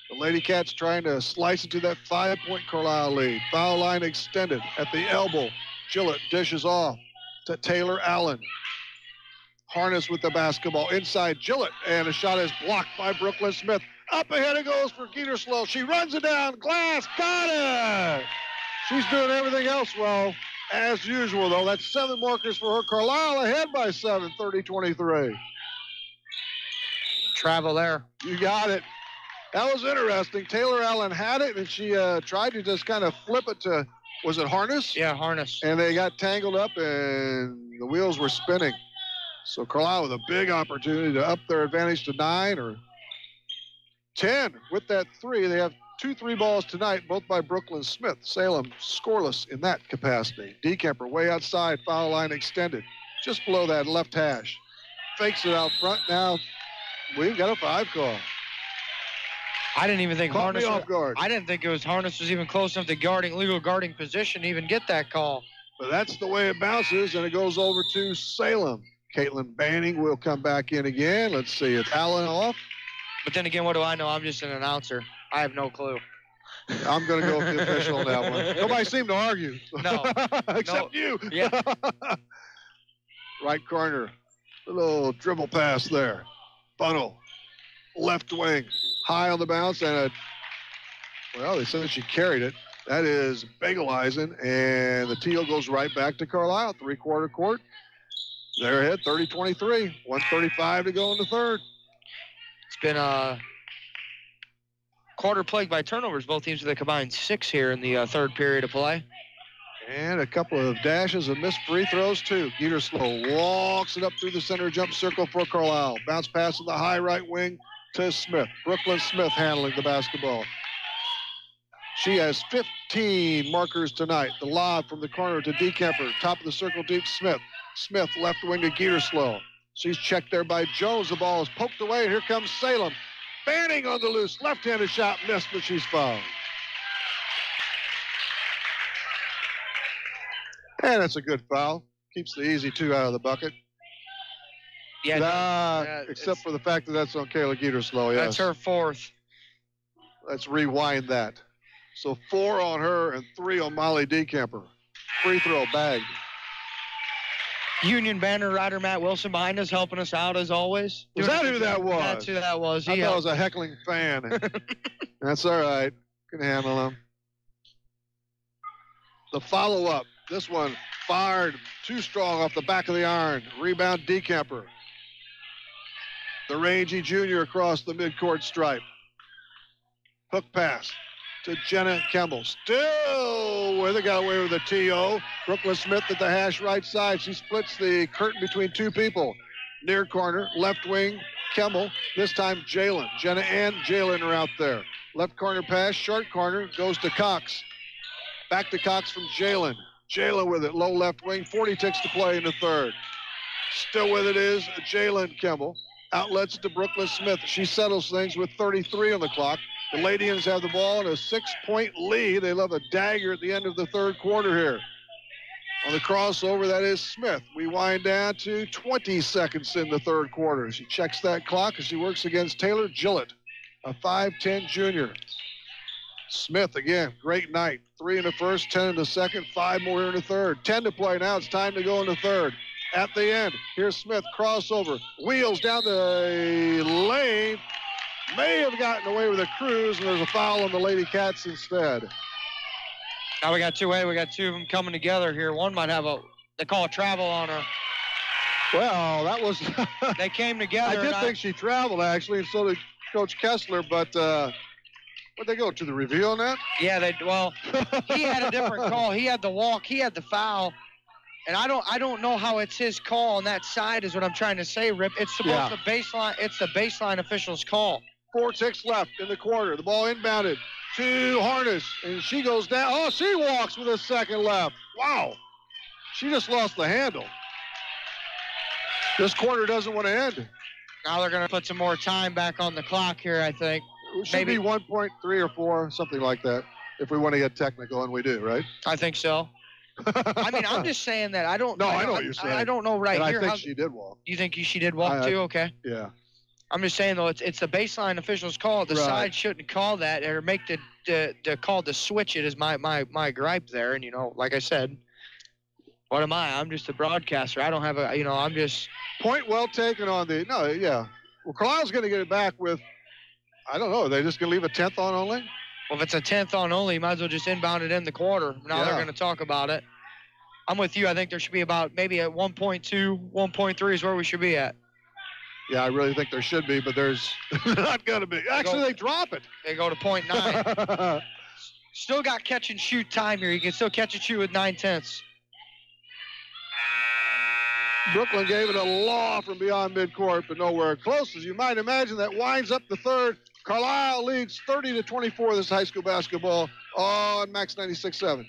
The Lady Cats trying to slice into that 5-point Carlyle lead. Foul line extended at the elbow. Gillett dishes off to Taylor Allen. Harness with the basketball inside Gillett, and a shot is blocked by Brooklyn Smith. Up ahead it goes for Geeterslow. She runs it down. Glass got it. She's doing everything else well, as usual, though. That's 7 markers for her. Carlyle ahead by 7, 30-23. Travel there. You got it. That was interesting. Taylor Allen had it, and she tried to just kind of flip it to, was it Harness? Yeah, Harness. And they got tangled up, and the wheels were spinning. So Carlyle with a big opportunity to up their advantage to 9 or 10 with that 3. They have 2 3 balls tonight, both by Brooklyn Smith. Salem scoreless in that capacity. Dekemper way outside, foul line extended, just below that left hash. Fakes it out front. Now we've got a 5 call. I didn't even think Caught Harness. me off guard. I didn't think it was Harness was even close enough to legal guarding position to even get that call. But that's the way it bounces, and it goes over to Salem. Caitlin Banning will come back in again. Let's see. It's Allen off. But then again, what do I know? I'm just an announcer. I have no clue. I'm going to go with the official on that one. Nobody seemed to argue. No. Except you. Yeah. Right corner. A little dribble pass there. Funnel. Left wing. High on the bounce. And they said she carried it. That is Bagel Eisen. And the teal goes right back to Carlyle. 3-quarter court. They're ahead 30-23. 1:35 to go in the third. It's been a quarter plagued by turnovers. Both teams with a combined 6 here in the third period of play. And a couple of dashes and missed free throws, too. Geeterslow walks it up through the center jump circle for Carlyle. Bounce pass in the high right wing to Smith. Brooklyn Smith handling the basketball. She has 15 markers tonight. The lob from the corner to Dekemper. Top of the circle, deep Smith. Smith left wing to Geeterslow. She's checked there by Jones. The ball is poked away, and here comes Salem. Banning on the loose. Left-handed shot missed, but she's fouled. And it's a good foul. Keeps the easy 2 out of the bucket. Yeah, except for the fact that that's on Kayla Geeterslow, yes. That's her 4th. Let's rewind that. So 4 on her and 3 on Molly Dekemper. Free throw bagged. Union banner rider Matt Wilson behind us, helping us out as always. Is that who that was? That's who that was. I thought it was a heckling fan. That's all right. Can handle him. The follow-up. This one fired too strong off the back of the iron. Rebound Dekemper. The rangy junior across the midcourt stripe. Hook pass to Jenna Kemble. Still with it. Got away with a TO. Brooklyn Smith at the hash right side. She splits the curtain between 2 people. Near corner, left wing, Kemble. This time Jalen. Jenna and Jalen are out there. Left corner pass, short corner, goes to Cox. Back to Cox from Jalen. Jalen with it, low left wing, 40 ticks to play in the third. Still with it is Jalen Kimball. Outlets to Brooklyn Smith. She settles things with 33 on the clock. The Ladians have the ball in a 6-point lead. They love a dagger at the end of the third quarter here. On the crossover, that is Smith. We wind down to 20 seconds in the third quarter. She checks that clock as she works against Taylor Gillett, a 5'10 junior. Smith, again, great night. 3 in the first, 10 in the second, 5 more here in the third. 10 to play now. It's time to go in the third. At the end, here's Smith, crossover, wheels down the lane. May have gotten away with a cruise, and there's a foul on the Lady Cats instead. Now we got two of them coming together here. One might have they call a travel on her. Well, that was... They came together. I did think she traveled, actually, and so did Coach Kessler, but... where'd they go, to the review on that? Yeah, he had a different call. He had the walk, he had the foul. And I don't know how it's his call on that side is what I'm trying to say, Rip. It's supposed to baseline. It's the baseline official's call. 4 ticks left in the quarter. The ball inbounded to Harness, and she goes down. Oh, she walks with a second left. Wow. She just lost the handle. This quarter doesn't want to end. Now they're going to put some more time back on the clock here, I think. It should be 1.3 or 4, something like that, if we want to get technical, and we do, right? I think so. I mean, I'm just saying that I don't. No, I know what you're saying. I don't know right and here. I think she did walk. You think she did walk too? Okay. Yeah. I'm just saying though, it's the baseline official's call. The side shouldn't call that or make the call to switch it. Is my gripe there. And like I said, what am I? I'm just a broadcaster. I don't have I'm just. Point well taken on the. No, yeah. Well, Carlisle's going to get it back with. I don't know. Are they just going to leave a 10th on only? Well, if it's a 10th on only, you might as well just inbound it in the quarter. Now they're going to talk about it. I'm with you. I think there should be about maybe at 1.2, 1.3 is where we should be at. Yeah, I really think there should be, but there's not going to be. Actually, they drop it. They go to 0.9. Still got catch and shoot time here. You can still catch and shoot with 9/10. Brooklyn gave it a law from beyond midcourt, but nowhere close. As you might imagine, that winds up the third. Carlyle leads 30-24 this high school basketball on Max 96.7.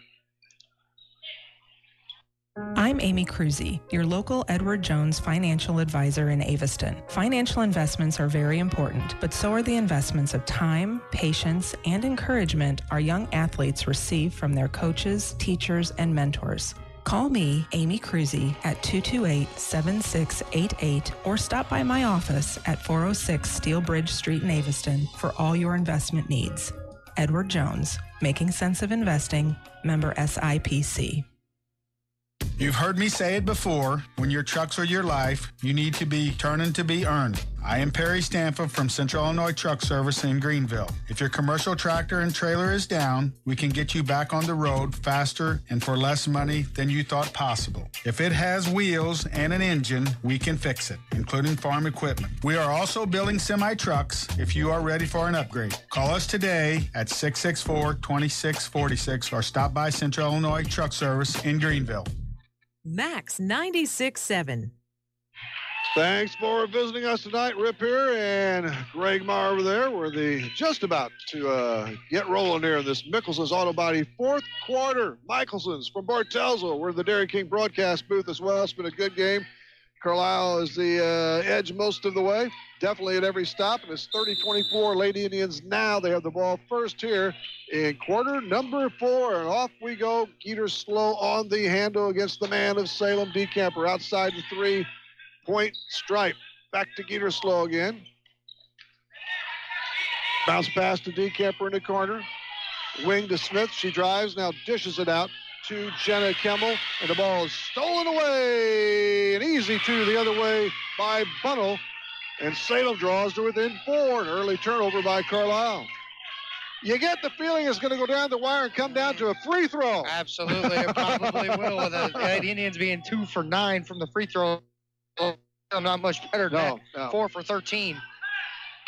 I'm Amy Cruzy, your local Edward Jones financial advisor in Aviston. Financial investments are very important, but so are the investments of time, patience, and encouragement our young athletes receive from their coaches, teachers, and mentors. Call me, Amy Cruzy, at 228-7688 or stop by my office at 406 Steel Bridge Street in Aviston for all your investment needs. Edward Jones, Making Sense of Investing, member SIPC. You've heard me say it before, when your trucks are your life, you need to be turning to be earned. I am Perry Stanford from Central Illinois Truck Service in Greenville. If your commercial tractor and trailer is down, we can get you back on the road faster and for less money than you thought possible. If it has wheels and an engine, we can fix it, including farm equipment. We are also building semi-trucks if you are ready for an upgrade. Call us today at 664-2646 or stop by Central Illinois Truck Service in Greenville. Max 96.7. Thanks for visiting us tonight, Rip here and Greg Meyer over there. We're just about to get rolling here in this Mickelson's Auto Body fourth quarter. Michelson's from Bartelso. We're in the Dairy King broadcast booth as well. It's been a good game. Carlyle is the edge most of the way, definitely at every stop, and it's 30-24 Lady Indians now. They have the ball first here in quarter number 4, and off we go. Geeter Slow on the handle against the man of Salem, DeCamper, outside the 3-point stripe. Back to Geeter Slow again. Bounce pass to DeCamper in the corner. Wing to Smith. She drives, now dishes it out to Jenna Kemmel, and the ball is stolen away. An easy two the other way by Bunnell, and Salem draws to within 4. An early turnover by Carlyle. You get the feeling it's going to go down the wire and come down to a free throw. Absolutely, it probably will, with the Indians being 2 for 9 from the free throw. Not much better than that. 4 for 13.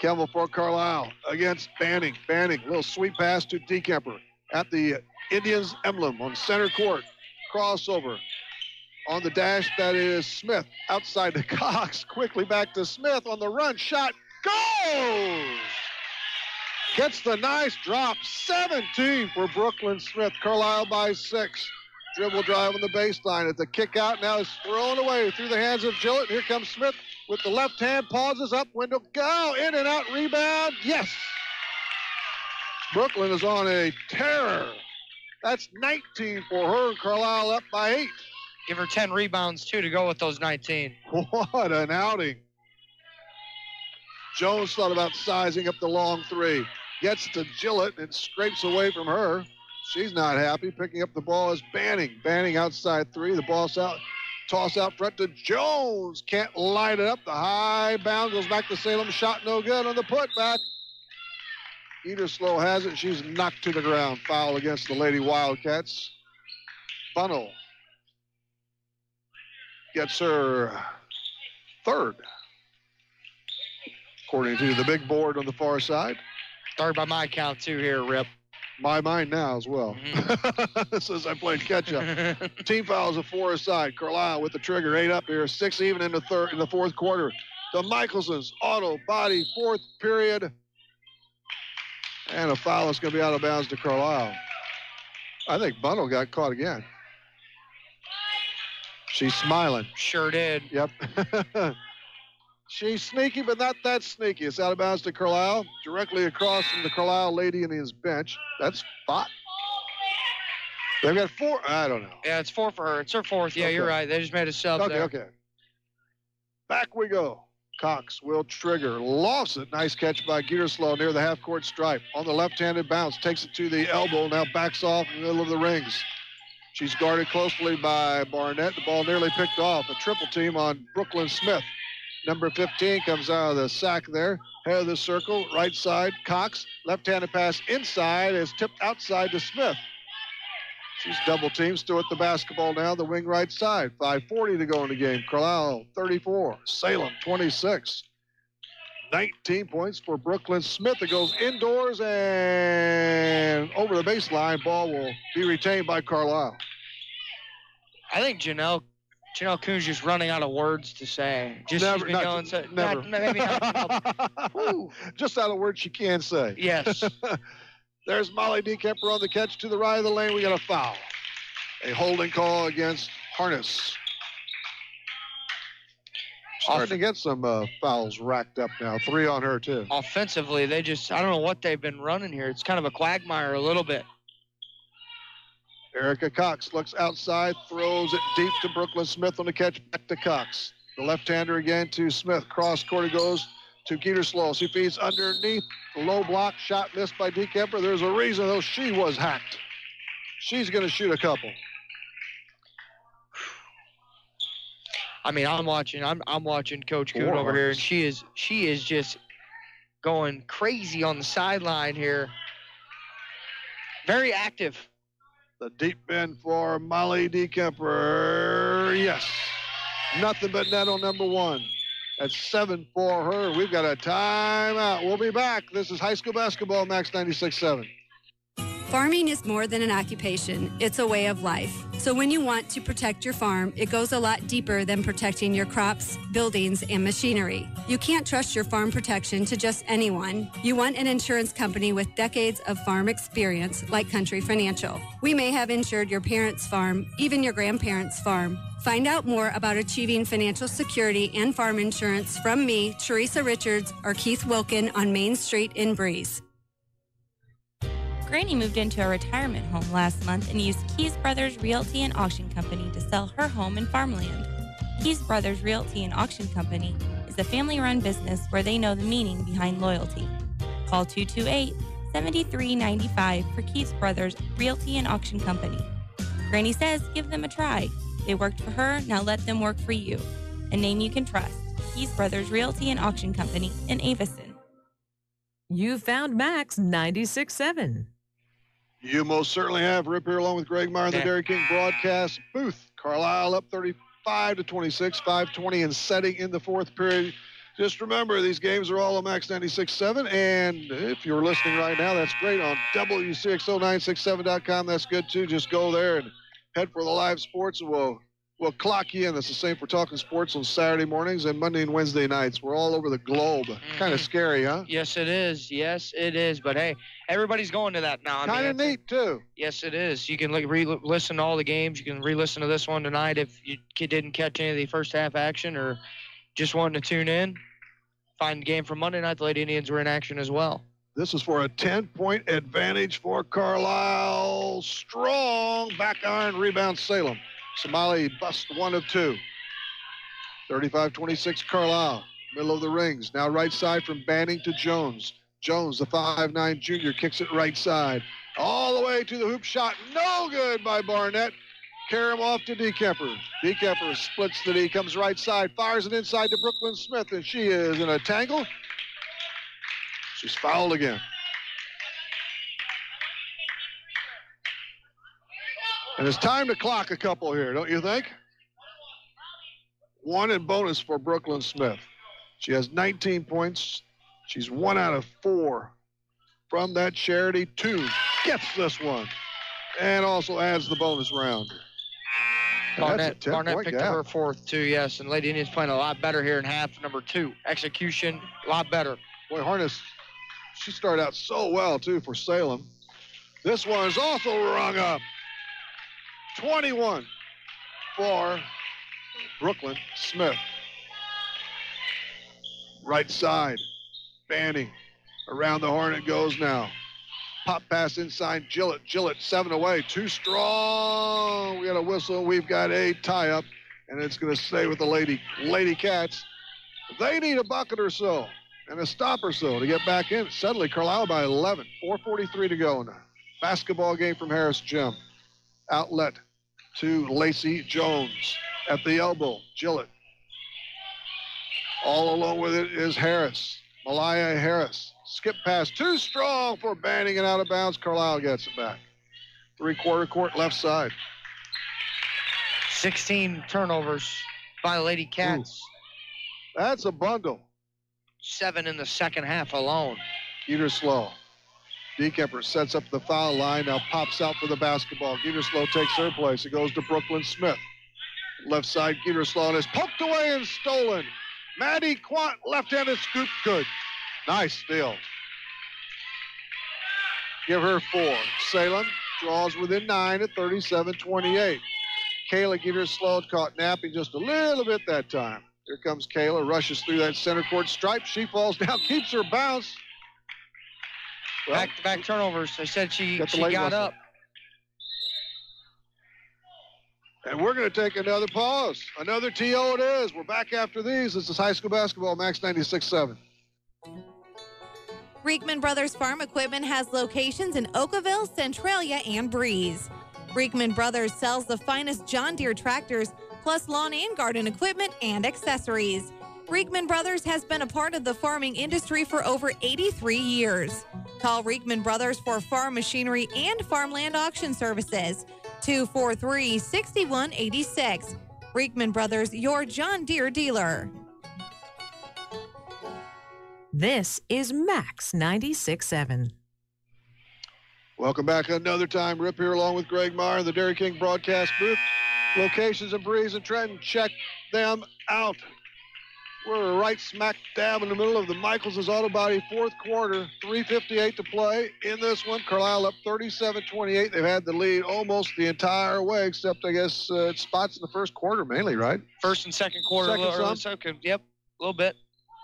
Kemmel for Carlyle against Banning. Banning, little sweet pass to DeCamper at the Indians emblem on center court. Crossover on the dash. That is Smith outside the Cox. Quickly back to Smith on the run. Shot goes. Gets the nice drop. 17 for Brooklyn Smith. Carlyle by 6. Dribble drive on the baseline. At the kick out. Now it's thrown away through the hands of Gillett. Here comes Smith with the left hand. Pauses up. Window. Go. In and out. Rebound. Yes. Brooklyn is on a tear. That's 19 for her. Carlyle up by 8. Give her 10 rebounds, too, to go with those 19. What an outing. Jones thought about sizing up the long 3. Gets to Gillett and scrapes away from her. She's not happy. Picking up the ball is Banning. Banning outside 3. The ball's out. Toss out front to Jones. Can't line it up. The high bound goes back to Salem. Shot no good on the putback. Eaterslow has it. She's knocked to the ground. Foul against the Lady Wildcats. Funnel gets her 3rd. According to the big board on the far side. 3rd by my count, too, here, Rip. My mind now as well. Since I played catch-up. Team fouls of 4 aside. Carlyle with the trigger. 8 up here. 6 even in the 4th quarter. The Michelsons, auto, body, 4th period. And a foul is going to be out of bounds to Carlyle. I think Bundle got caught again. She's smiling. Sure did. Yep. She's sneaky, but not that sneaky. It's out of bounds to Carlyle. Directly across from the Carlyle lady in his bench. That's 5. They've got 4. I don't know. Yeah, it's 4 for her. It's her 4th. Yeah, okay. You're right. They just made a sub there. Okay. Back we go. Cox will trigger. Lost it. Nice catch by Gearslow near the half-court stripe. On the left-handed bounce. Takes it to the elbow. Now backs off in the middle of the rings. She's guarded closely by Barnett. The ball nearly picked off. A triple team on Brooklyn Smith. Number 15 comes out of the sack there. Head of the circle. Right side. Cox. Left-handed pass inside. Is tipped outside to Smith. She's double teamed. Still at the basketball now. The wing right side. 5:40 to go in the game. Carlyle 34. Salem 26. 19 points for Brooklyn Smith. It goes indoors and over the baseline. Ball will be retained by Carlyle. I think Janelle Coon's just running out of words to say. Just never. Maybe not. Just out of words she can say. Yes. There's Molly DeKemper on the catch to the right of the lane. We got a foul. A holding call against Harness. Starting to get some fouls racked up now. 3 on her, too. Offensively, I don't know what they've been running here. It's kind of a quagmire a little bit. Erica Cox looks outside, throws it deep to Brooklyn Smith on the catch, back to Cox. The left-hander again to Smith. Cross court it goes to Geaterslow. She feeds underneath. The low block, shot missed by DeKemper. There's a reason, though, she was hacked. She's going to shoot a couple. I mean, I'm watching Coach Coon over here, and she is just going crazy on the sideline here. Very active. The deep end for Molly DeKemper. Yes. Nothing but net on number 1. That's 7 for her. We've got a timeout. We'll be back. This is high school basketball, Max 96.7. Farming is more than an occupation. It's a way of life. So when you want to protect your farm, it goes a lot deeper than protecting your crops, buildings, and machinery. You can't trust your farm protection to just anyone. You want an insurance company with decades of farm experience like Country Financial. We may have insured your parents' farm, even your grandparents' farm. Find out more about achieving financial security and farm insurance from me, Teresa Richards, or Keith Wilkin on Main Street in Breeze. Granny moved into a retirement home last month and used Keys Brothers Realty and Auction Company to sell her home and farmland. Keys Brothers Realty and Auction Company is a family-run business where they know the meaning behind loyalty. Call 228-7395 for Keys Brothers Realty and Auction Company. Granny says give them a try. They worked for her, now let them work for you. A name you can trust. Keys Brothers Realty and Auction Company in Avison. You found Max 96.7. You most certainly have. Rip here along with Greg Meyer in the Dairy King broadcast booth. Carlyle up 35-26, 5:20 and setting in the 4th period. Just remember, these games are all on Max 96.7, and if you're listening right now, that's great. On Wcxo967.com, that's good too. Just go there and head for the live sports, and we'll We'll clock you in. That's the same for Talking Sports on Saturday mornings and Monday and Wednesday nights. We're all over the globe. Kind of scary, huh? Yes, it is. Yes, it is. But, hey, everybody's going to that now. Kind of neat, too. Yes, it is. You can re-listen to all the games. You can re-listen to this one tonight if you didn't catch any of the first half action or just wanting to tune in. Find the game from Monday night. The Lady Indians were in action as well. This is for a 10-point advantage for Carlyle. Strong back iron rebound, Salem. Somali bust 1 of 2. 35-26 Carlyle. Middle of the rings. Now right side from Banning to Jones. Jones, the 5'9 junior, kicks it right side. All the way to the hoop shot. No good by Barnett. Carry him off to Dekemper. Dekemper splits the D, comes right side, fires it inside to Brooklyn Smith, and she is in a tangle. She's fouled again. And it's time to clock a couple here, don't you think? 1 in bonus for Brooklyn Smith. She has 19 points. She's 1 out of 4 from that charity. 2 gets this one and also adds the bonus round. Barnett picked up her 4th, too, yes. And Lady Indians playing a lot better here in half number 2. Execution, a lot better. Boy, Harness, she started out so well, too, for Salem. This one is also rung up. 21 for Brooklyn Smith. Right side, Banning. Around the horn it goes now. Pop pass inside Gillett. Gillett 7 away. Too strong. We got a whistle. We've got a tie-up, and it's going to stay with the Lady Cats. They need a bucket or so and a stop or so to get back in. Suddenly, Carlyle by 11. 4:43 to go in the basketball game from Harris Gym. Outlet to Lacey Jones at the elbow. Gillett. All along with it is Harris. Malaya Harris. Skip pass. Too strong for Banning and out of bounds. Carlyle gets it back. 3/4 court left side. 16 turnovers by the Lady Cats. Ooh. That's a bundle. 7 in the second half alone. Geterslow. Dekemper sets up the foul line, now pops out for the basketball. Geterslow takes her place. It goes to Brooklyn Smith. Left side, Geterslow, and is poked away and stolen. Maddie Quant, left-handed scoop, good. Nice steal. Give her 4. Salem draws within 9 at 37-28. Kayla Geterslow caught napping just a little bit that time. Here comes Kayla, rushes through that center court stripe. She falls down, keeps her bounce. Well, back-to-back turnovers. They said she got up. And we're going to take another pause. Another TO it is. We're back after these. This is high school basketball, Max 96.7. Reekman Brothers Farm Equipment has locations in Oakville, Centralia, and Breeze. Reekman Brothers sells the finest John Deere tractors, plus lawn and garden equipment and accessories. Reekman Brothers has been a part of the farming industry for over 83 years. Call Reekman Brothers for farm machinery and farmland auction services. 243-6186. Reekman Brothers, your John Deere dealer. This is Max 96.7. Welcome back another time. Rip here along with Greg Meyer in the Dairy King broadcast booth. Locations in Breeze and Trenton. Check them out. We're right smack dab in the middle of the Michaels' Auto Body 4th quarter. 3:58 to play in this one. Carlyle up 37-28. They've had the lead almost the entire way, except I guess spots in the first quarter mainly, right? First and second quarter. Yep, a little bit.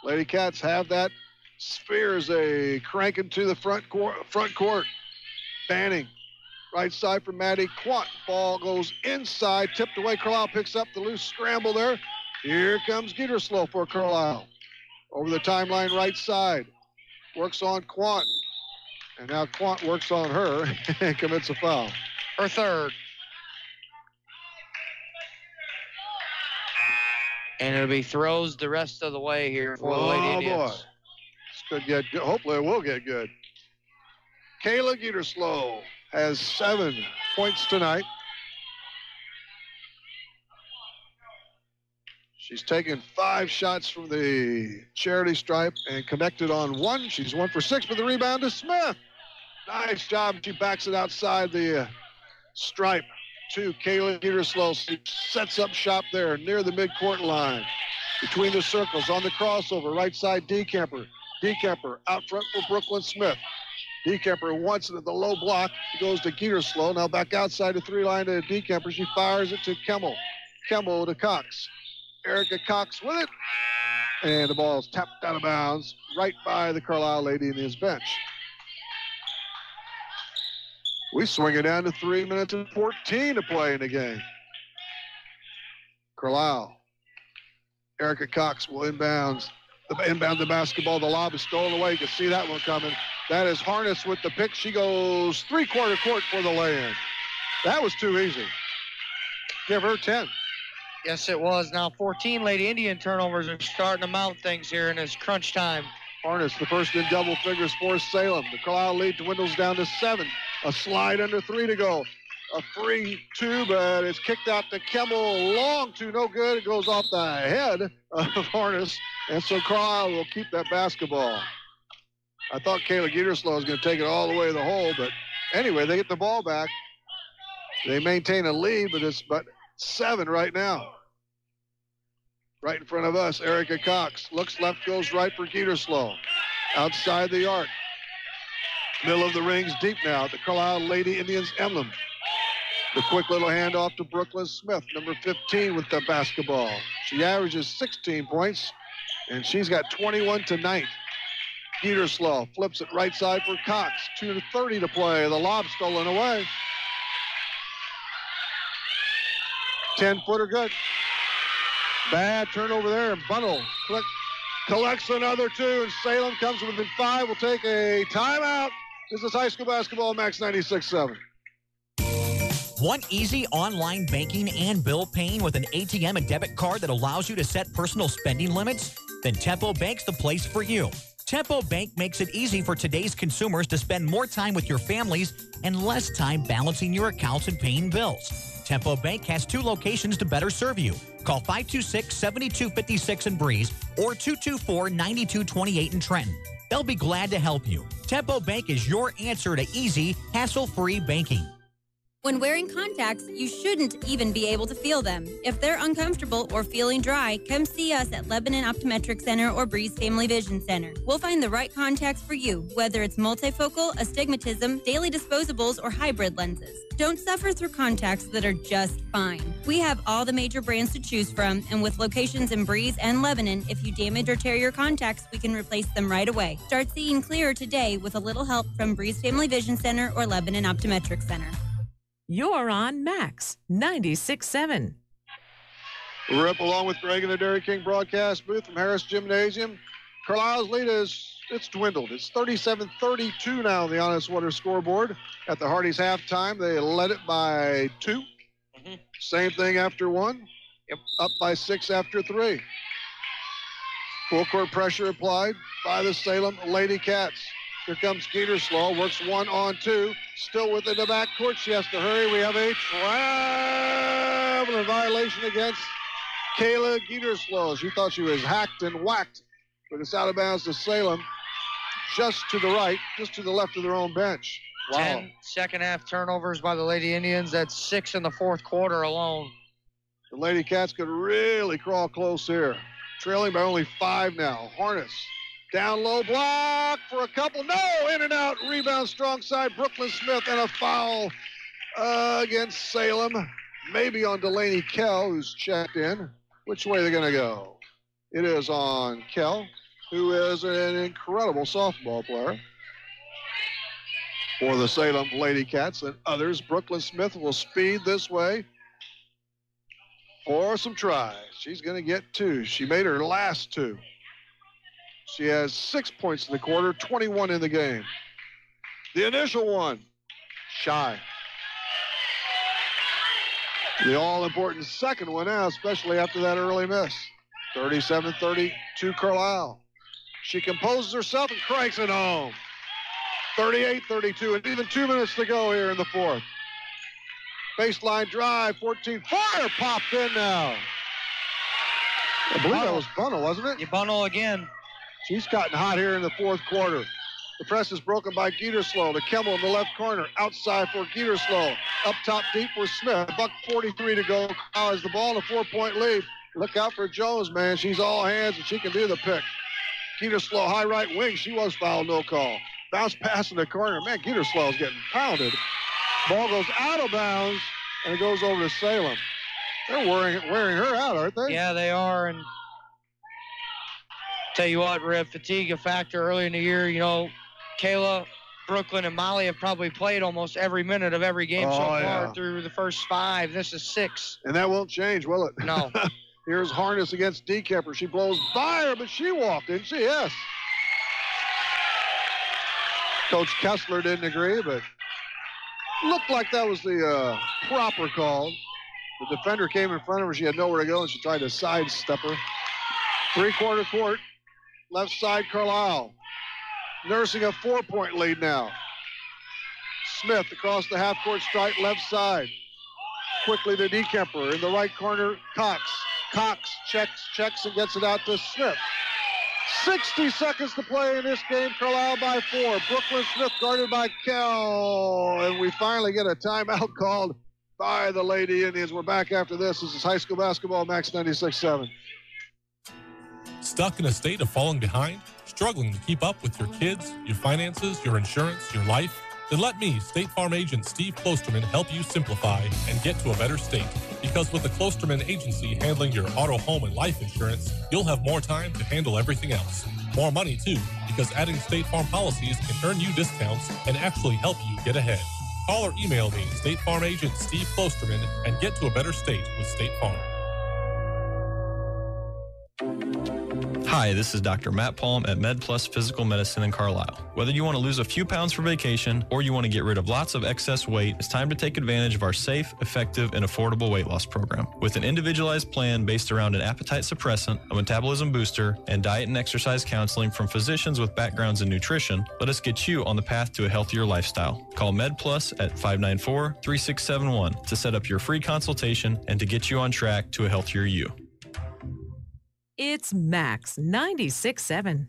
Lady Cats have that. Spears a cranking to the front court. Banning. Right side for Maddie Quant. Ball goes inside, tipped away. Carlyle picks up the loose scramble there. Here comes Geterslow for Carlyle. Over the timeline right side. Works on Quant. And now Quant works on her and commits a foul. Her 3rd. And it'll be throws the rest of the way here for the Lady Indians. Boy. This could get good. Hopefully it will get good. Kayla Geterslow has 7 points tonight. She's taken 5 shots from the charity stripe and connected on 1. She's 1 for 6, but the rebound to Smith. Nice job. She backs it outside the stripe. to Kayla Geterslow. She sets up shop there near the midcourt line. Between the circles on the crossover, right side Decamper. Decamper out front for Brooklyn Smith. Decamper wants it at the low block. It goes to Geterslow. Now back outside the three line to Decamper. She fires it to Kemmel. Kemmel to Cox. Erica Cox with it. And the ball is tapped out of bounds right by the Carlyle Lady Indians bench. We swing it down to 3 minutes and 14 to play in the game. Carlyle. Erica Cox will inbound the basketball. The lob is stolen away. You can see that one coming. That is Harness with the pick. She goes three-quarter court for the lay-in. That was too easy. Give her 10. Yes, it was. Now 14 Lady Indian turnovers are starting to mount things here, and it's crunch time. Harness, the first in double figures for Salem. The Carlyle lead dwindles down to 7. A slide under 3 to go. A free 2, but it's kicked out to Kemmel. Long 2, no good. It goes off the head of Harness, and so Carlyle will keep that basketball. I thought Kayla Geterslow was going to take it all the way to the hole, but anyway, they get the ball back. They maintain a lead, but it's 7 right now. Right in front of us, Erica Cox. Looks left, goes right for Geterslow. Outside the arc. Middle of the rings, deep now. The Carlyle Lady Indians emblem. The quick little handoff to Brooklyn Smith, number 15 with the basketball. She averages 16 points, and she's got 21 tonight. Geterslow flips it right side for Cox. 2:30 to play. The lob stolen away. 10-footer good. Bad turnover there, and Bunnell collects another 2, and Salem comes within 5. We'll take a timeout. This is high school basketball, Max 96.7. Want easy online banking and bill paying with an ATM and debit card that allows you to set personal spending limits? Then Tempo Bank's the place for you. Tempo Bank makes it easy for today's consumers to spend more time with your families and less time balancing your accounts and paying bills. Tempo Bank has 2 locations to better serve you. Call 526-7256 in Breeze or 224-9228 in Trenton. They'll be glad to help you. Tempo Bank is your answer to easy, hassle-free banking. When wearing contacts, you shouldn't even be able to feel them. If they're uncomfortable or feeling dry, come see us at Lebanon Optometric Center or Breeze Family Vision Center. We'll find the right contacts for you, whether it's multifocal, astigmatism, daily disposables, or hybrid lenses. Don't suffer through contacts that are just fine. We have all the major brands to choose from, and with locations in Breeze and Lebanon, if you damage or tear your contacts, we can replace them right away. Start seeing clearer today with a little help from Breeze Family Vision Center or Lebanon Optometric Center. You're on Max 96.7. We're up along with Greg in the Dairy King broadcast booth from Harris Gymnasium. Carlisle's lead it's dwindled. It's 37-32 now on the Honest Water scoreboard. At the Hardy's halftime, they led it by 2. Same thing after 1. Yep. Up by 6 after 3. Full court pressure applied by the Salem Lady Cats. Here comes Geterslow, works 1-on-2. Still within the backcourt. She has to hurry. We have a traveling violation against Kayla Geterslow. She thought she was hacked and whacked, but it's out of bounds to Salem. Just to the right, just to the left of their own bench. Wow. 10 second-half turnovers by the Lady Indians. That's 6 in the fourth quarter alone. The Lady Cats could really crawl close here. Trailing by only 5 now. Harness. Down low block for a couple. No, in and out. Rebound strong side. Brooklyn Smith and a foul against Salem. Maybe on Delaney Kell, who's checked in. Which way are they going to go? It is on Kell, who is an incredible softball player for the Salem Lady Cats and others. Brooklyn Smith will speed this way for some tries. She's going to get 2. She made her last 2. She has 6 points in the quarter, 21 in the game. The initial one, shy. The all-important second one now, especially after that early miss. 37-32 Carlyle. She composes herself and cranks it home. 38-32, and even 2 minutes to go here in the fourth. Baseline drive, 14. Fire popped in now. I believe that was Bunnell, wasn't it? You Bunnell again. She's gotten hot here in the fourth quarter. The press is broken by Geterslow. The Kimmel in the left corner. Outside for Geterslow. Up top deep for Smith. $1:43 to go. Now has the ball in a 4-point lead. Look out for Jones, man. She's all hands, and she can do the pick. Geterslow, high right wing. She was fouled, no call. Bounce pass in the corner. Man, Geterslow's getting pounded. Ball goes out of bounds, and it goes over to Salem. They're wearing her out, aren't they? Yeah, they are. And tell you what, Rip, fatigue a factor early in the year. You know, Kayla, Brooklyn, and Molly have probably played almost every minute of every game so far through the first 5. This is 6. And that won't change, will it? No. Here's Harness against Dekemper. She blows by her, but she walked, didn't she? Yes. Coach Kessler didn't agree, but looked like that was the proper call. The defender came in front of her. She had nowhere to go, and she tried to sidestep her. 3-quarter court. Left side, Carlyle. Nursing a 4-point lead now. Smith across the half-court stripe, left side. Quickly to Dekemper. In the right corner, Cox. Cox checks and gets it out to Smith. 60 seconds to play in this game. Carlyle by 4. Brooklyn Smith guarded by Kell. And we finally get a timeout called by the Lady Indians. We're back after this. This is high school basketball, Max 96.7. Stuck in a state of falling behind? Struggling to keep up with your kids, your finances, your insurance, your life? Then let me, State Farm agent Steve Klosterman, help you simplify and get to a better state. Because with the Klosterman Agency handling your auto, home, and life insurance, you'll have more time to handle everything else. More money, too, because adding State Farm policies can earn you discounts and actually help you get ahead. Call or email me, State Farm agent Steve Klosterman, and get to a better state with State Farm. Hi, this is Dr. Matt Palm at MedPlus Physical Medicine in Carlyle. Whether you want to lose a few pounds for vacation or you want to get rid of lots of excess weight, it's time to take advantage of our safe, effective, and affordable weight loss program. With an individualized plan based around an appetite suppressant, a metabolism booster, and diet and exercise counseling from physicians with backgrounds in nutrition, let us get you on the path to a healthier lifestyle. Call MedPlus at 594-3671 to set up your free consultation and to get you on track to a healthier you. It's Max 96.7.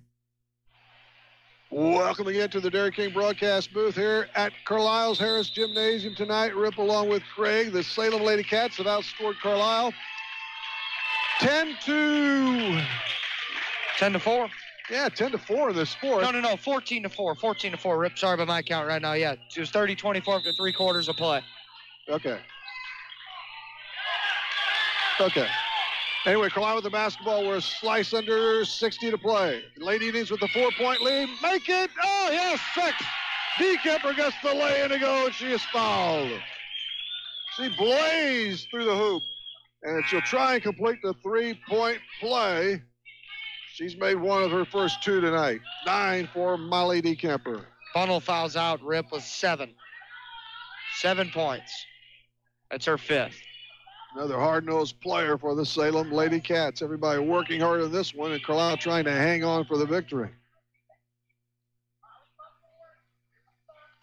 Welcome again to the Dairy King broadcast booth here at Carlisle's Harris Gymnasium tonight. Rip along with Craig. The Salem Lady Cats have outscored Carlisle 10-4. Yeah, 10-4 in this sport. No, 14-4. 14-4. Rip, sorry about my count right now. Yeah, it was 30-24 after 3 quarters of play. Okay. Anyway, Carlisle with the basketball. We're a slice under 60 to play. Lady Indians with the 4-point lead. Make it. Oh, yes, 6. Dekemper gets the lay-in to go, and she is fouled. She blazed through the hoop, and she'll try and complete the 3-point play. She's made one of her first 2 tonight. 9 for Molly Dekemper. Funnel fouls out. Rip with 7. 7 points. That's her 5th. Another hard-nosed player for the Salem Lady Cats. Everybody working hard on this one, and Carlisle trying to hang on for the victory.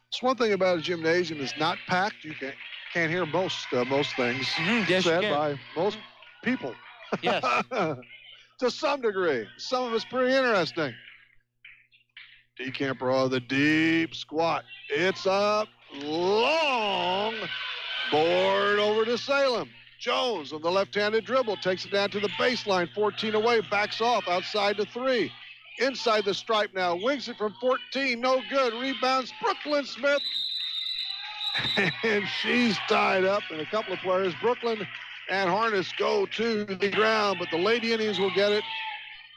It's one thing about a gymnasium is not packed. You can't hear most things said by most people. Yes. To some degree. Some of it's pretty interesting. Dekemper, the deep squat. It's up long. Board over to Salem. Jones on the left-handed dribble takes it down to the baseline, 14 away, backs off outside to 3. Inside the stripe now, wings it from 14, no good. Rebounds Brooklyn Smith, and she's tied up. And a couple of players, Brooklyn and Harness, go to the ground, but the Lady Indians will get it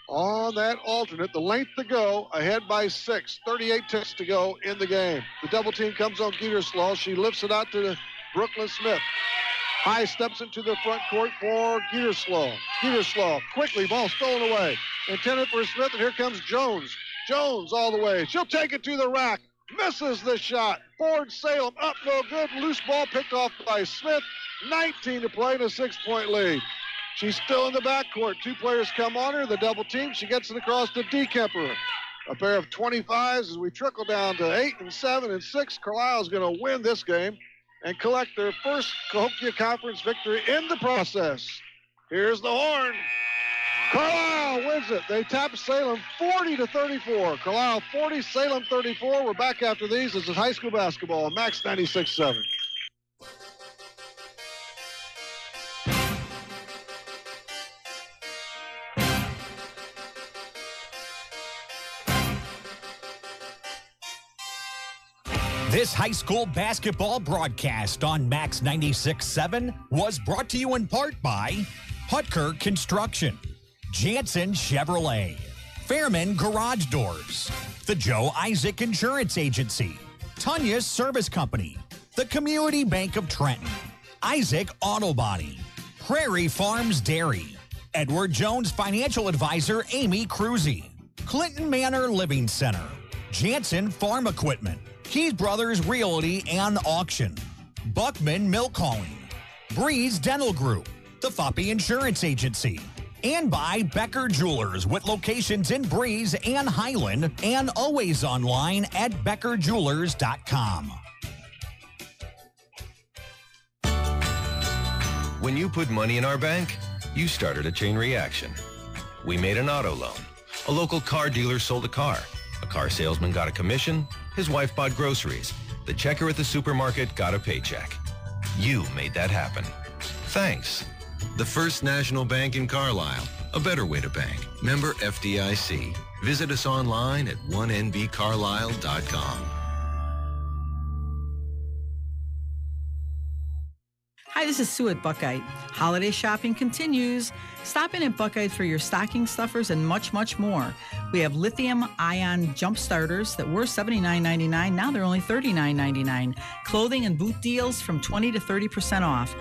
on that alternate. The length to go, ahead by 6, 38 ticks to go in the game. The double team comes on Geterslow. She lifts it out to Brooklyn Smith. High steps into the front court for Geterslow. Geterslow, quickly, ball stolen away. Intended for Smith, and here comes Jones. Jones all the way. She'll take it to the rack. Misses the shot. Board Salem, up no good. Loose ball picked off by Smith. 19 to play in a 6-point lead. She's still in the backcourt. 2 players come on her. The double team. She gets it across to Dekemper. A pair of 25s as we trickle down to 8 and 7 and 6. Carlisle's going to win this game and collect their first Cahokia Conference victory in the process. Here's the horn. Carlyle wins it. They tap Salem 40-34. Carlyle 40, Salem 34. We're back after these. This is high school basketball. Max 96.7. This high school basketball broadcast on Max 96.7 was brought to you in part by Hutker Construction, Jansen Chevrolet, Fairman Garage Doors, the Joe Isaac Insurance Agency, Tunya's Service Company, the Community Bank of Trenton, Isaac Auto Body, Prairie Farms Dairy, Edward Jones Financial Advisor Amy Cruzy, Clinton Manor Living Center, Jansen Farm Equipment, Keys Brothers Realty and Auction, Buckman Milk Hauling, Breeze Dental Group, the Foppy Insurance Agency, and by Becker Jewelers with locations in Breeze and Highland and always online at beckerjewelers.com. When you put money in our bank, you started a chain reaction. We made an auto loan. A local car dealer sold a car. A car salesman got a commission. His wife bought groceries. The checker at the supermarket got a paycheck. You made that happen. Thanks. The First National Bank in Carlisle. A better way to bank. Member FDIC. Visit us online at 1nbcarlisle.com. Hi, this is Sue at Buckeye. Holiday shopping continues. Stop in at Buckeye for your stocking stuffers and much, much more. We have lithium-ion jump starters that were $79.99. Now they're only $39.99. Clothing and boot deals from 20 to 30% off.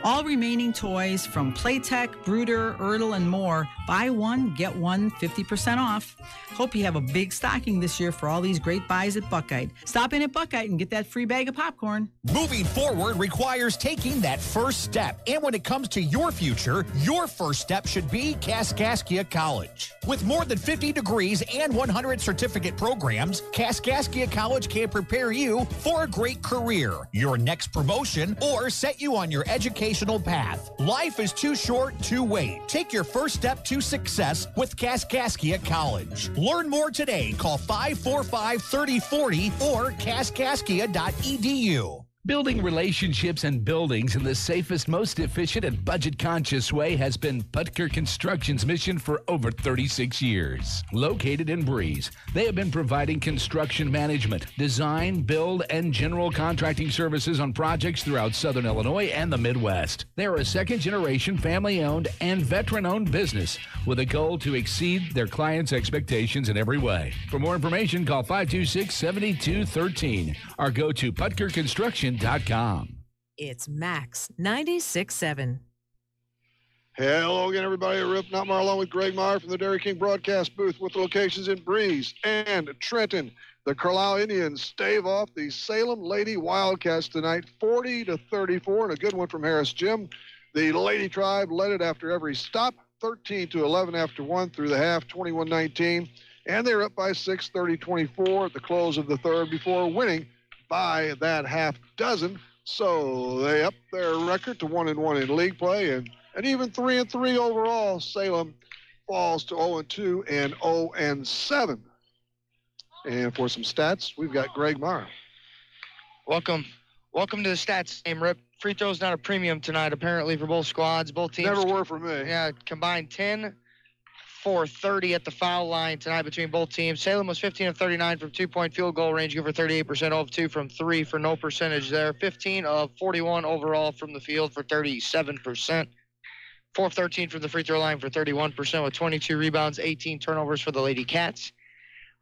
All remaining toys from Playtech, Brooder, Ertl, and more. Buy one, get one, 50% off. Hope you have a big stocking this year for all these great buys at Buckeye. Stop in at Buckeye and get that free bag of popcorn. Moving forward requires taking that first step. And when it comes to your future, your first step should be Kaskaskia College. With more than 50 degrees and 100 certificate programs, Kaskaskia College can prepare you for a great career, your next promotion, or set you on your educational path. Life is too short to wait. Take your first step to success with Kaskaskia College. Learn more today. Call 545-3040 or kaskaskia.edu. Building relationships and buildings in the safest, most efficient, and budget-conscious way has been Putker Construction's mission for over 36 years. Located in Breeze, they have been providing construction management, design, build, and general contracting services on projects throughout Southern Illinois and the Midwest. They are a second-generation, family-owned, and veteran-owned business with a goal to exceed their clients' expectations in every way. For more information, call 526-7213 or go to PutkerConstruction.com. It's Max 96.7. Hello again, everybody. Rip Notmar along with Greg Meyer from the Dairy King broadcast booth with locations in Breeze and Trenton. The Carlyle Indians stave off the Salem Lady Wildcats tonight, 40-34, and a good one from Harris Gym. The Lady Tribe led it after every stop, 13-11 after one through the half, 21-19, and they're up by 6, 30-24 at the close of the third before winning by that half dozen. So they up their record to 1-1 in league play and even 3-3 overall. Salem falls to 0-2 and 0-7. And for some stats, we've got Greg Meyer. Welcome to the stats game, Rip. Free throws not a premium tonight, apparently, for both squads. Both teams. Never were for me. Yeah, combined 10 for 30 at the foul line tonight between both teams. Salem was 15 of 39 from two-point field goal range, good for 38%, 0 of 2 from 3 for no percentage there. 15 of 41 overall from the field for 37%. 4 of 13 from the free throw line for 31% with 22 rebounds, 18 turnovers for the Lady Cats.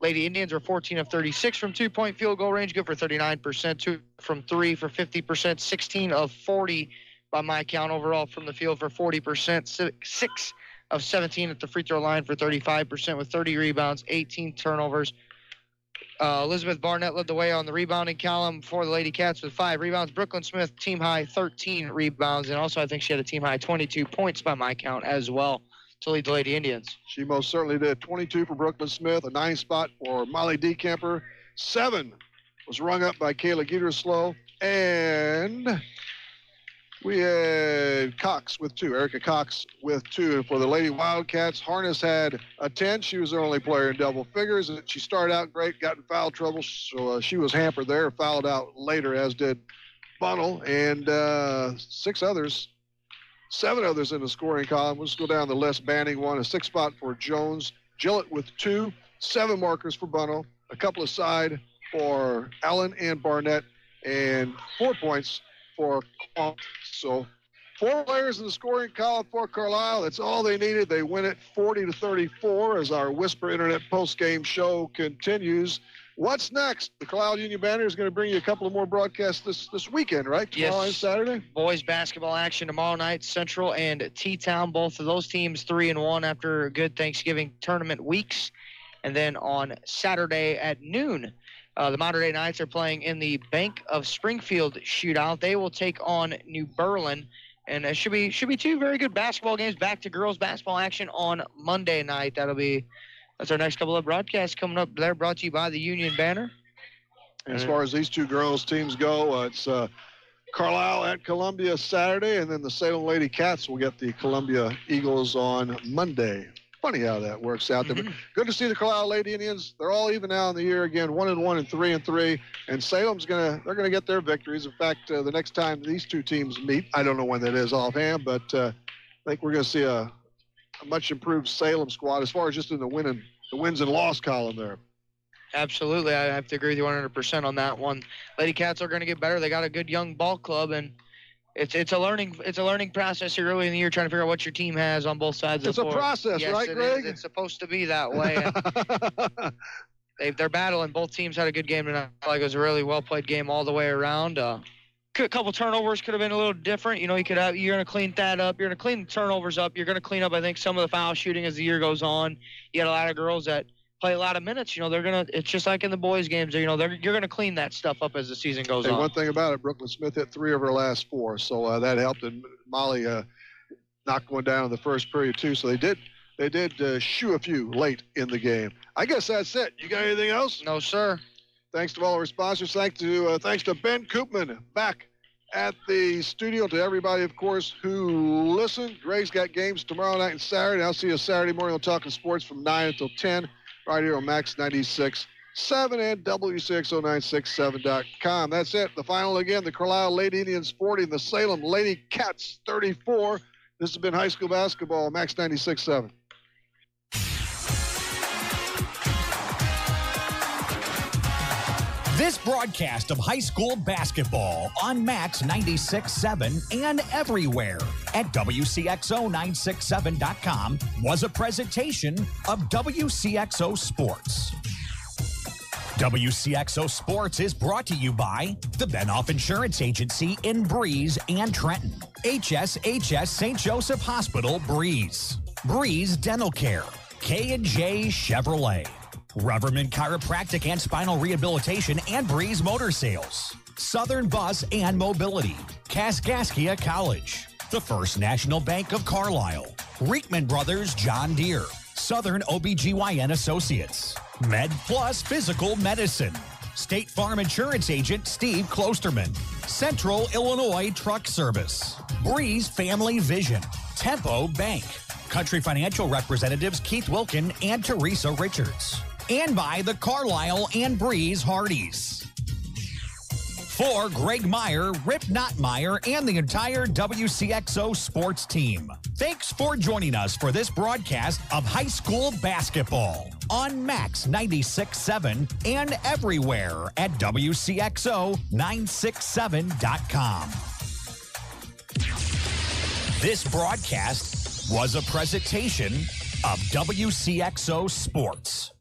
Lady Indians were 14 of 36 from two-point field goal range, good for 39%, 2 from 3 for 50%, 16 of 40 by my count overall from the field for 40%, 6 of 17 at the free throw line for 35% with 30 rebounds, 18 turnovers. Elizabeth Barnett led the way on the rebounding column for the Lady Cats with 5 rebounds. Brooklyn Smith, team high 13 rebounds, and also I think she had a team high 22 points by my count as well to lead the Lady Indians. She most certainly did. 22 for Brooklyn Smith, a 9 spot for Molly DeKemper. 7 was rung up by Kayla Geterslow, and We had Cox with 2, Erica Cox with 2. And for the Lady Wildcats, Harness had a 10. She was the only player in double figures. And she started out great, got in foul trouble, so she was hampered there, fouled out later, as did Bunnell, and 7 others in the scoring column. We'll just go down the list. Banning 1, a 6 spot for Jones. Gillett with 2, 7 markers for Bunnell, a couple aside for Allen and Barnett, and 4 points for Kwong. So 4 players in the scoring column for Carlyle. That's all they needed. They win it 40-34 as our Whisper Internet postgame show continues. What's next? The Carlyle Union Banner is going to bring you a couple of more broadcasts this weekend, right? Tomorrow and Saturday? Boys basketball action tomorrow night, Central and T-Town. Both of those teams 3-1 after good Thanksgiving tournament weeks. And then on Saturday at noon, the Mater Dei Knights are playing in the Bank of Springfield shootout. They will take on New Berlin. And it should be 2 very good basketball games. Back to girls basketball action on Monday night. That's our next couple of broadcasts coming up there, brought to you by the Union Banner. As far as these 2 girls teams go, it's Carlyle at Columbia Saturday, and then the Salem Lady Cats will get the Columbia Eagles on Monday. Funny how that works out there. But good to see the Carlyle Lady Indians. They're all even now in the year again, 1-1 and 3-3. And Salem's they're gonna get their victories. In fact, the next time these 2 teams meet, I don't know when that is offhand, but I think we're gonna see a much improved Salem squad as far as just in the wins and loss column there. Absolutely, I have to agree with you 100% on that one. Lady Cats are going to get better. They got a good young ball club, and it's a learning process here early in the year, trying to figure out what your team has on both sides of the floor. It's a process, yes, right, Greg? It's supposed to be that way. They're battling. Both teams had a good game tonight. I feel like it was a really well played game all the way around. A couple turnovers could have been a little different. You're going to clean that up. You're going to clean the turnovers up. You're going to clean up, I think, some of the foul shooting as the year goes on. You got a lot of girls that play a lot of minutes. It's just like in the boys' games. You're going to clean that stuff up as the season goes on. One thing about it, Brooklyn Smith hit 3 of her last 4, so that helped. And Molly knocked one down in the first period too. So they did shoe a few late in the game. I guess that's it. You got anything else? No, sir. Thanks to all our sponsors. Thanks to Ben Koopman back at the studio. To everybody, of course, who listened. Greg's got games tomorrow night and Saturday. I'll see you Saturday morning. We'll talk sports from 9 until 10 right here on Max 96.7 and Wcxo967.com. That's it. The final again, the Carlyle Lady Indians 40 and the Salem Lady Cats 34. This has been high school basketball, Max 96.7. This broadcast of high school basketball on Max 96.7 and everywhere at Wcxo967.com was a presentation of Wcxo Sports. Wcxo Sports is brought to you by the Benoff Insurance Agency in Breeze and Trenton, HSHS St. Joseph Hospital, Breeze, Breeze Dental Care, K&J Chevrolet, Reverman Chiropractic and Spinal Rehabilitation and Breeze Motor Sales, Southern Bus and Mobility, Kaskaskia College, the First National Bank of Carlisle, Reekman Brothers John Deere, Southern OBGYN Associates, Med Plus Physical Medicine, State Farm Insurance Agent Steve Klosterman, Central Illinois Truck Service, Breeze Family Vision, Tempo Bank, Country Financial Representatives Keith Wilkin and Teresa Richards, and by the Carlyle and Breeze Hardys. For Greg Meyer, Rip Nottmeyer, and the entire Wcxo sports team, thanks for joining us for this broadcast of high school basketball on Max 96.7 and everywhere at Wcxo967.com. This broadcast was a presentation of Wcxo Sports.